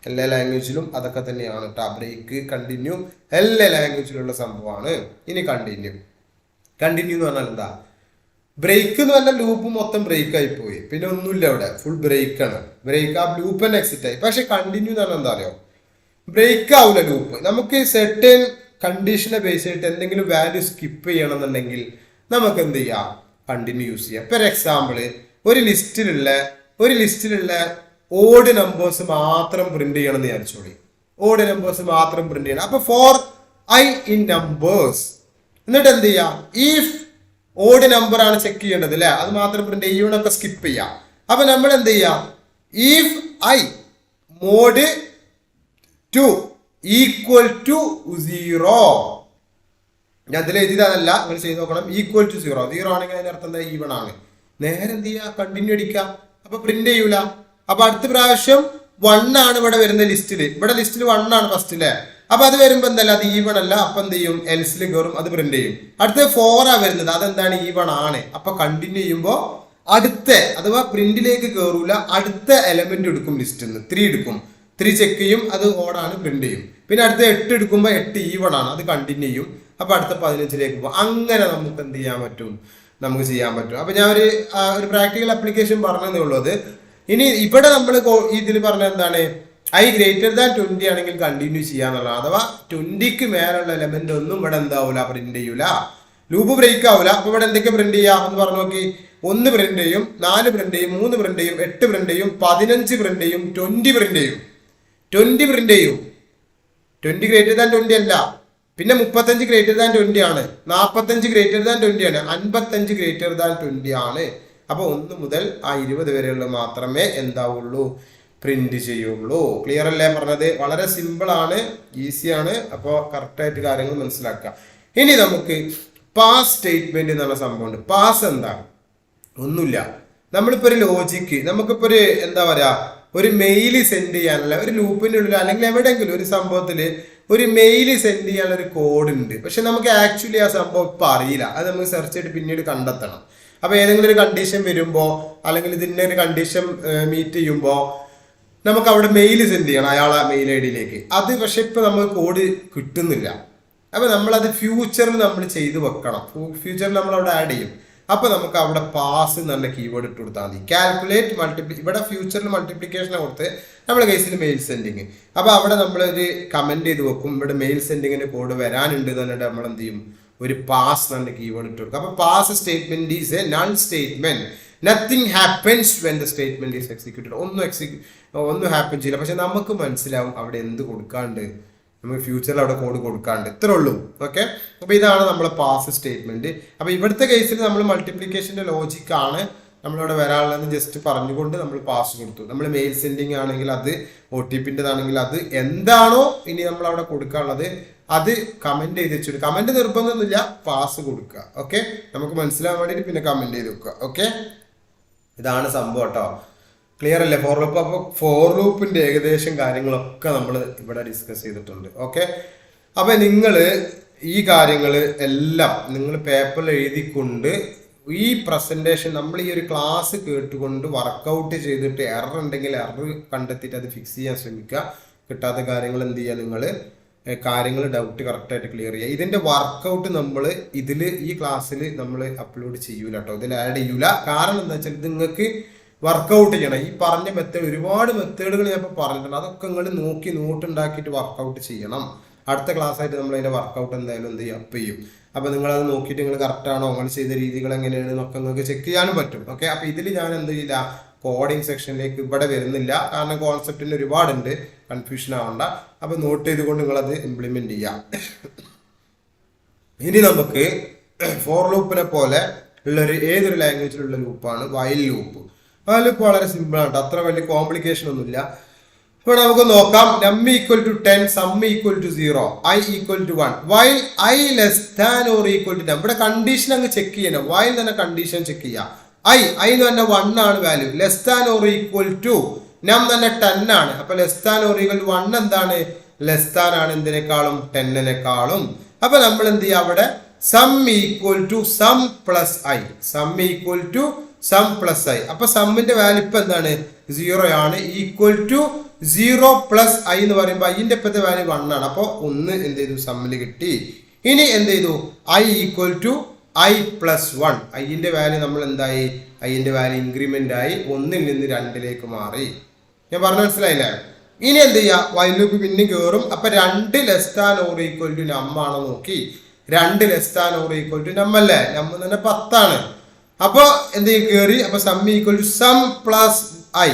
എല്ലാ ലാംഗ്വേജിലും അതൊക്കെ തന്നെയാണ് കേട്ടോ. ബ്രേക്ക്, കണ്ടിന്യൂ എല്ലാ ലാംഗ്വേജിലുള്ള സംഭവമാണ്. ഇനി കണ്ടിന്യൂ എന്ന് പറഞ്ഞാൽ എന്താ, ബ്രേക്ക് എന്ന് പറഞ്ഞാൽ ലൂപ്പ് മൊത്തം ബ്രേക്ക് ആയി പോയി, പിന്നെ ഒന്നുമില്ല, അവിടെ ഫുൾ ബ്രേക്ക് ആണ്. ബ്രേക്ക് ആ ലൂപ്പ് തന്നെ എക്സിറ്റ് ആയി. പക്ഷെ കണ്ടിന്യൂ എന്ന് പറഞ്ഞാൽ എന്താ അറിയോ, ബ്രേക്ക് ആവില്ല ലൂപ്പ്. നമുക്ക് സെർട്ടൻ കണ്ടീഷനെ ബേസ് ചെയ്തിട്ട് എന്തെങ്കിലും വാല്യൂ സ്കിപ്പ് ചെയ്യണമെന്നുണ്ടെങ്കിൽ നമുക്ക് എന്ത് ചെയ്യാം, കണ്ടിന്യൂ യൂസ് ചെയ്യാം. ഫോർ എക്സാമ്പിൾ, ഒരു ലിസ്റ്റിലുള്ള ഓഡ് നമ്പേഴ്സ് മാത്രം പ്രിന്റ് ചെയ്യണം എന്ന് വിചാരിച്ചോളി. ഓഡ് നമ്പേഴ്സ് മാത്രം പ്രിന്റ് ചെയ്യണം. അപ്പൊ 4i ഇൻ നമ്പേഴ്സ്, എന്നിട്ട് എന്ത് ചെയ്യാം, ഇഫ് ഓഡ് നമ്പർ ആണ് ചെക്ക് ചെയ്യേണ്ടത് അല്ലെ, അത് മാത്രം പ്രിന്റ് ചെയ്യണൊക്കെ സ്കിപ്പ് ചെയ്യാം. അപ്പൊ നമ്മൾ എന്ത് ചെയ്യാം, if i mod 2 equal to 0, ഞാൻ അതിൽ എഴുതിയതല്ല, നിങ്ങൾ ചെയ്ത് നോക്കണം. ഈക്വൽ ടു 0 ആണെങ്കിൽ അതിന്റെ അർത്ഥം എന്താ, ഈവൺ ആണ്. നേരെ എന്ത് ചെയ്യാ, കണ്ടിന്യൂ അടിക്കാം. അപ്പൊ പ്രിന്റ് ചെയ്യൂല. അപ്പൊ അടുത്ത പ്രാവശ്യം 1 ആണ് ഇവിടെ വരുന്ന ലിസ്റ്റിൽ. ഇവിടെ ലിസ്റ്റിൽ 1 ആണ് ഫസ്റ്റ് അല്ലേ. അപ്പൊ അത് വരുമ്പോ എന്തല്ല, അത് ഈവൺ അല്ല. അപ്പൊ എന്ത് ചെയ്യും, എൽസിൽ കയറും, അത് പ്രിന്റ് ചെയ്യും. അടുത്ത 4 ആ വരുന്നത്, അതെന്താണ്, ഈവൺ ആണ്. അപ്പൊ കണ്ടിന്യൂ ചെയ്യുമ്പോ അടുത്ത, അഥവാ പ്രിന്റിലേക്ക് കയറൂല, അടുത്ത എലമെന്റ് എടുക്കും, ലിസ്റ്റിൽ നിന്ന് 3 എടുക്കും. 3 ചെക്ക് ചെയ്യും, അത് ഓടാണ്, പ്രിന്റ് ചെയ്യും. പിന്നെ അടുത്ത 8 എടുക്കുമ്പോ 8 ഈവൺ ആണ്, അത് കണ്ടിന്യൂ ചെയ്യും. അപ്പൊ അടുത്ത 15ലേക്ക് പോകും. അങ്ങനെ നമുക്ക് എന്ത് ചെയ്യാൻ പറ്റും, നമുക്ക് ചെയ്യാൻ പറ്റും. അപ്പൊ ഞാൻ ഒരു പ്രാക്ടിക്കൽ ആപ്ലിക്കേഷൻ പറഞ്ഞതേ ഉള്ളൂ അത്. ഇനി ഇവിടെ നമ്മൾ ഇതിൽ പറഞ്ഞ എന്താണ്, ഐ ഗ്രേറ്റർ ദാൻ 20 ആണെങ്കിൽ കണ്ടിന്യൂ ചെയ്യാന്നുള്ളത്. അഥവാ 20ക്ക് മേലുള്ള എലമെന്റ് ഒന്നും ഇവിടെ എന്താവൂല, പ്രിന്റ് ചെയ്യൂല, ലൂപ്പ് ബ്രേക്ക് ആവൂല. അപ്പൊ ഇവിടെ എന്തൊക്കെ പ്രിന്റ് ചെയ്യാം എന്ന് പറഞ്ഞു നോക്കി. 1 പ്രിന്റ് ചെയ്യും, 4 പ്രിന്റ് ചെയ്യും, 3 പ്രിന്റ് ചെയ്യും, 8 പ്രിന്റ് ചെയ്യും, 15 പ്രിന്റ് ചെയ്യും, 20 പ്രിന്റ് ചെയ്യും. 20 പ്രിന്റ് ചെയ്യും. 20 ഗ്രേറ്റർ ദാൻ 20 അല്ല. പിന്നെ 35 ഗ്രേറ്റർ ദാൻ 20 ആണ്, 45 ഗ്രേറ്റർ ദാൻ 20 ആണ്, 55 ഗ്രേറ്റർ ദാൻ 20 ആണ്. അപ്പൊ 1 മുതൽ ആ 20 വരെയുള്ള മാത്രമേ എന്താവുള്ളൂ, പ്രിന്റ് ചെയ്യുള്ളൂ. ക്ലിയർ അല്ലേ പറഞ്ഞത്? വളരെ സിമ്പിൾ ആണ്, ഈസിയാണ്. അപ്പോൾ കറക്റ്റായിട്ട് കാര്യങ്ങൾ മനസ്സിലാക്കുക. ഇനി നമുക്ക് പാസ് സ്റ്റേറ്റ്മെന്റ് എന്നുള്ള സംഭവമുണ്ട്. പാസ് എന്താ, ഒന്നുമില്ല. നമ്മളിപ്പോ ഒരു ലോജിക്ക്, നമുക്കിപ്പോ ഒരു എന്താ പറയാ, ഒരു മെയിൽ സെൻഡ് ചെയ്യാനുള്ള ഒരു ലൂപ്പിന്റെ ഉള്ളിൽ അല്ലെങ്കിൽ എവിടെയെങ്കിലും ഒരു സംഭവത്തില് ഒരു മെയിൽ സെൻഡ് ചെയ്യാനുള്ള ഒരു കോഡ് ഉണ്ട്. പക്ഷെ നമുക്ക് ആക്ച്വലി ആ സംഭവം ഇപ്പൊ അറിയില്ല. അത് നമുക്ക് സെർച്ച് ചെയ്തിട്ട് പിന്നീട് കണ്ടെത്തണം. അപ്പൊ ഏതെങ്കിലും ഒരു കണ്ടീഷൻ വരുമ്പോ അല്ലെങ്കിൽ ഇതിന്റെ ഒരു കണ്ടീഷൻ മീറ്റ് ചെയ്യുമ്പോ നമുക്ക് അവിടെ മെയിൽ സെൻഡ് ചെയ്യണം അയാളെ മെയിൽ ഐ ഡിയിലേക്ക്. അത് പക്ഷെ ഇപ്പൊ നമുക്ക് കോഡ് കിട്ടുന്നില്ല. അപ്പോൾ നമ്മളത് ഫ്യൂച്ചറിൽ നമ്മൾ ചെയ്ത് വെക്കണം. ഫ്യൂച്ചറിൽ നമ്മൾ അവിടെ ആഡ് ചെയ്യും. അപ്പോൾ നമുക്ക് അവിടെ പാസ് എന്നുള്ള കീവേഡ് ഇട്ട് കൊടുത്താൽ മതി. കാൽക്കുലേറ്റ് ഇവിടെ ഫ്യൂച്ചറിൽ മൾട്ടിപ്ലിക്കേഷനെ കൊടുത്ത് നമ്മുടെ കേസിൽ മെയിൽ സെൻഡിങ്. അപ്പോൾ അവിടെ നമ്മളൊരു കമൻറ്റ് ചെയ്ത് വെക്കും, ഇവിടെ മെയിൽ സെൻഡിങ്ങിൻ്റെ കോഡ് വരാനുണ്ട് എന്ന് പറഞ്ഞിട്ട് നമ്മൾ എന്ത് ചെയ്യും, ഒരു പാസ് എന്നുള്ള കീവേഡ് ഇട്ട് കൊടുക്കും. അപ്പോൾ pass statement is A none statement. Nothing happens when the statement is executed. ഒന്നും ഹാപ്പൻ ചെയ്യില്ല. പക്ഷെ നമുക്ക് മനസ്സിലാവും അവിടെ എന്ത് കൊടുക്കാണ്ട്, നമുക്ക് ഫ്യൂച്ചറിൽ അവിടെ കോഡ് കൊടുക്കാണ്ട്. ഇത്രേ ഉള്ളൂ. ഓക്കെ, അപ്പോൾ ഇതാണ് നമ്മളെ പാസ് സ്റ്റേറ്റ്മെന്റ്. അപ്പോൾ ഇവിടുത്തെ കേസിൽ നമ്മൾ മൾട്ടിപ്ലിക്കേഷന്റെ ലോജിക്കാണ് നമ്മളിവിടെ വരാനുള്ളതെന്ന് ജസ്റ്റ് പറഞ്ഞുകൊണ്ട് നമ്മൾ പാസ് കൊടുത്തു. നമ്മൾ മെയിൽ സെൻഡിങ് ആണെങ്കിൽ അത്, OTPൻ്റെതാണെങ്കിൽ അത്, എന്താണോ ഇനി നമ്മൾ അവിടെ കൊടുക്കാനുള്ളത് അത് കമന്റ് ചെയ്ത് വെച്ചു. കമന്റ് നിർബന്ധമൊന്നുമില്ല, പാസ് കൊടുക്കുക. ഓക്കെ, നമുക്ക് മനസ്സിലാവാൻ വേണ്ടിയിട്ട് പിന്നെ കമന്റ് ചെയ്ത് വെക്കുക. ഓക്കെ, ഇതാണ് സംഭവം കേട്ടോ. ക്ലിയർ അല്ലേ ഫോർ ലൂപ്പ്? അപ്പോൾ ഫോർ ലൂപ്പിന്റെ ഏകദേശം കാര്യങ്ങളൊക്കെ നമ്മൾ ഇവിടെ ഡിസ്കസ് ചെയ്തിട്ടുണ്ട്. ഓക്കെ, അപ്പൊ നിങ്ങൾ ഈ കാര്യങ്ങൾ എല്ലാം നിങ്ങൾ പേപ്പറിൽ എഴുതിക്കൊണ്ട് ഈ പ്രസന്റേഷൻ നമ്മൾ ഈ ഒരു ക്ലാസ് കേട്ടുകൊണ്ട് വർക്കൗട്ട് ചെയ്തിട്ട് എറർ ഉണ്ടെങ്കിൽ എറർ കണ്ടെത്തിയിട്ട് അത് ഫിക്സ് ചെയ്യാൻ ശ്രമിക്കുക. കിട്ടാത്ത കാര്യങ്ങൾ എന്ത് ചെയ്യുക, നിങ്ങൾ കാര്യങ്ങൾ ഡൗട്ട് കറക്റ്റായിട്ട് ക്ലിയർ ചെയ്യുക. ഇതിന്റെ വർക്കൗട്ട് നമ്മൾ ഈ ക്ലാസ്സിൽ നമ്മൾ അപ്ലോഡ് ചെയ്യൂല കേട്ടോ, ഇതിൽ ആഡ് ചെയ്യൂല. കാരണം എന്താ വെച്ചാൽ ഇത് നിങ്ങൾക്ക് വർക്കൗട്ട് ചെയ്യണം. ഈ പറഞ്ഞ മെത്തേഡ്, ഒരുപാട് മെത്തേഡുകൾ ഞാൻ ഇപ്പോൾ പറഞ്ഞിട്ടുണ്ട്, അതൊക്കെ നിങ്ങൾ നോക്കി നോട്ട് ഉണ്ടാക്കിയിട്ട് വർക്കൗട്ട് ചെയ്യണം. അടുത്ത ക്ലാസ് ആയിട്ട് നമ്മൾ അതിന്റെ വർക്കൗട്ട് എന്തായാലും എന്ത് ചെയ്യും, അപ്പ് ചെയ്യും. അപ്പോൾ നിങ്ങളത് നോക്കിയിട്ട് നിങ്ങൾ കറക്റ്റാണോ, നിങ്ങൾ ചെയ്ത രീതികൾ എങ്ങനെയാണ് എന്നൊക്കെ നിങ്ങൾക്ക് ചെക്ക് ചെയ്യാനും പറ്റും. ഓക്കെ, അപ്പോൾ ഇതിൽ ഞാൻ എന്ത് ചെയ്യില്ല, കോഡിങ് സെക്ഷനിലേക്ക് ഇവിടെ വരുന്നില്ല. കാരണം കോൺസെപ്റ്റിന് ഒരുപാടുണ്ട്, കൺഫ്യൂഷൻ ആവണ്ട. അപ്പോൾ നോട്ട് ചെയ്തുകൊണ്ട് നിങ്ങളത് ഇംപ്ലിമെന്റ് ചെയ്യാം. ഇനി നമുക്ക് ഫോർ ലൂപ്പിനെ പോലെ ഉള്ളൊരു ഏതൊരു ലാംഗ്വേജിലുള്ള ലൂപ്പാണ് വൈൽ ലൂപ്പ്. ആ ലൂപ്പ് വളരെ സിമ്പിൾ ആണ്, അത്ര വലിയ കോംപ്ലിക്കേഷൻ ഒന്നുമില്ല. ഇപ്പോൾ നമുക്ക് നോക്കാം. Num equal to 10, sum equal to 0, i equal to 1, while i less than or equal to 10. ഇവിടെ കണ്ടീഷൻ അങ്ങ് ചെക്ക് ചെയ്യണം. വൈൽ തന്നെ കണ്ടീഷൻ ചെക്ക് ചെയ്യുക. ഐ എന്ന് പറഞ്ഞാൽ 1 ആണ് value. Less than or equal to num തന്നെ 10 ആണ്. അപ്പൊ less than or equal to 1 എന്താണ്, ലെസ് ദാൻ ആണ് എന്തിനേക്കാളും, 10നേക്കാളും. അപ്പൊ നമ്മൾ എന്ത് ചെയ്യുക, അവിടെ sum equal to sum plus i, sum equal to sum plus i. അപ്പൊ സമ്മിന്റെ വാല്യൂ ഇപ്പൊ എന്താണ്, 0 ആണ്. ഈക്വൽ ടു 0 പ്ലസ് ഐ എന്ന് പറയുമ്പോൾ ഐന്റെ ഇപ്പത്തെ വാല്യൂ 1 ആണ്. അപ്പോൾ 1 എന്ത് ചെയ്തു, സമ്മിൽ കിട്ടി. ഇനി എന്ത് ചെയ്തു, i equal to i plus 1. ഐന്റെ വാല്യൂ നമ്മൾ എന്തായി, ഐന്റെ വാല്യൂ ഇൻക്രിമെന്റ് ആയി 1ൽ നിന്ന് 2ലേക്ക് മാറി. ഞാൻ പറഞ്ഞു മനസ്സിലായില്ലേ? ഇനി എന്ത് ചെയ്യുക, വൈൽ ലൂപ്പ് പിന്നെ കയറും. അപ്പൊ 2 less than or equal to num ആണോ നോക്കി. 2 less than or equal to num അല്ലേ, നം തന്നെ 10 ആണ്. അപ്പൊ എന്ത് ചെയ്യും, കയറി. അപ്പൊ sum equal to sum plus i.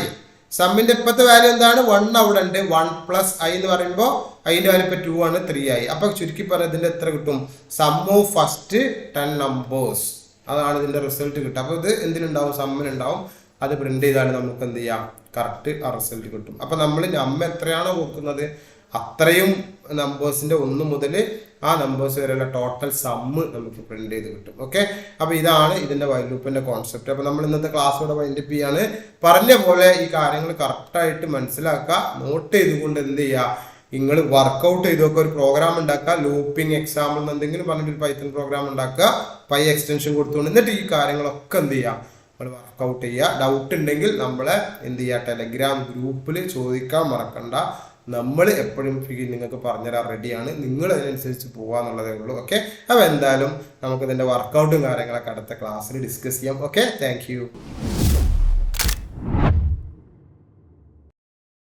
സമ്മിന്റെ ഇപ്പത്തെ വാല്യൂ എന്താണ്, 1 അവിടെ ഉണ്ട്. 1 പ്ലസ് ഐ എന്ന് പറയുമ്പോൾ അതിന്റെ വാല്യൂ ഇപ്പൊ 2 ആണ്, 3 ആയി. അപ്പൊ ചുരുക്കി പറഞ്ഞ ഇതിന്റെ എത്ര കിട്ടും, സം ഓഫ് ഫസ്റ്റ് 10 നമ്പേഴ്സ്. അതാണ് ഇതിന്റെ റിസൾട്ട് കിട്ടുക. അപ്പൊ ഇത് എന്തിനുണ്ടാവും, സമ്മിനുണ്ടാവും. അത് പ്രിന്റ് ചെയ്താൽ നമുക്ക് എന്ത് ചെയ്യാം, കറക്റ്റ് ആ റിസൾട്ട് കിട്ടും. അപ്പൊ നമ്മൾ നമ്മ എത്രയാണോ കൊടുക്കുന്നത് അത്രയും നമ്പേഴ്സിന്റെ 1 മുതൽ ആ നമ്പേഴ്സ് വരെയുള്ള ടോട്ടൽ സമ്മ് നമുക്ക് പ്രിന്റ് ചെയ്ത് കിട്ടും. ഓക്കെ, അപ്പൊ ഇതാണ് ഇതിന്റെ വൈൽ ലൂപ്പിന്റെ കോൺസെപ്റ്റ്. അപ്പൊ നമ്മൾ ഇന്നത്തെ ക്ലാസ്സോടെ വൈൻഡപ്പ് ചെയ്യാണ്. പറഞ്ഞ പോലെ ഈ കാര്യങ്ങൾ കറക്റ്റായിട്ട് മനസ്സിലാക്കുക. നോട്ട് ചെയ്തുകൊണ്ട് എന്ത് ചെയ്യുക, നിങ്ങൾ വർക്കൗട്ട് ചെയ്തൊക്കെ ഒരു പ്രോഗ്രാം ഉണ്ടാക്കുക. ലൂപ്പിംഗ് എക്സാമ്പിൾ എന്തെങ്കിലും പറഞ്ഞിട്ട് പൈത്തൺ പ്രോഗ്രാം ഉണ്ടാക്കുക, പൈ എക്സ്റ്റൻഷൻ കൊടുത്തുകൊണ്ട്. എന്നിട്ട് ഈ കാര്യങ്ങളൊക്കെ എന്ത് ചെയ്യുക, നമ്മൾ വർക്കൗട്ട് ചെയ്യുക. ഡൗട്ട് ഉണ്ടെങ്കിൽ നമ്മളെ എന്ത് ചെയ്യുക, ടെലഗ്രാം ഗ്രൂപ്പിൽ ചോദിക്കാൻ മറക്കണ്ട. നമ്മൾ എപ്പോഴും നിങ്ങൾക്ക് പറഞ്ഞുതരാൻ റെഡിയാണ്. നിങ്ങൾ അതിനനുസരിച്ച് പോകാന്നുള്ളതേ ഉള്ളൂ. ഓക്കെ, അപ്പോൾ എന്തായാലും നമുക്ക് ഇതിൻ്റെ വർക്കൗട്ടും കാര്യങ്ങളൊക്കെ അടുത്ത ക്ലാസ്സിൽ ഡിസ്കസ് ചെയ്യാം. Okay, thank you.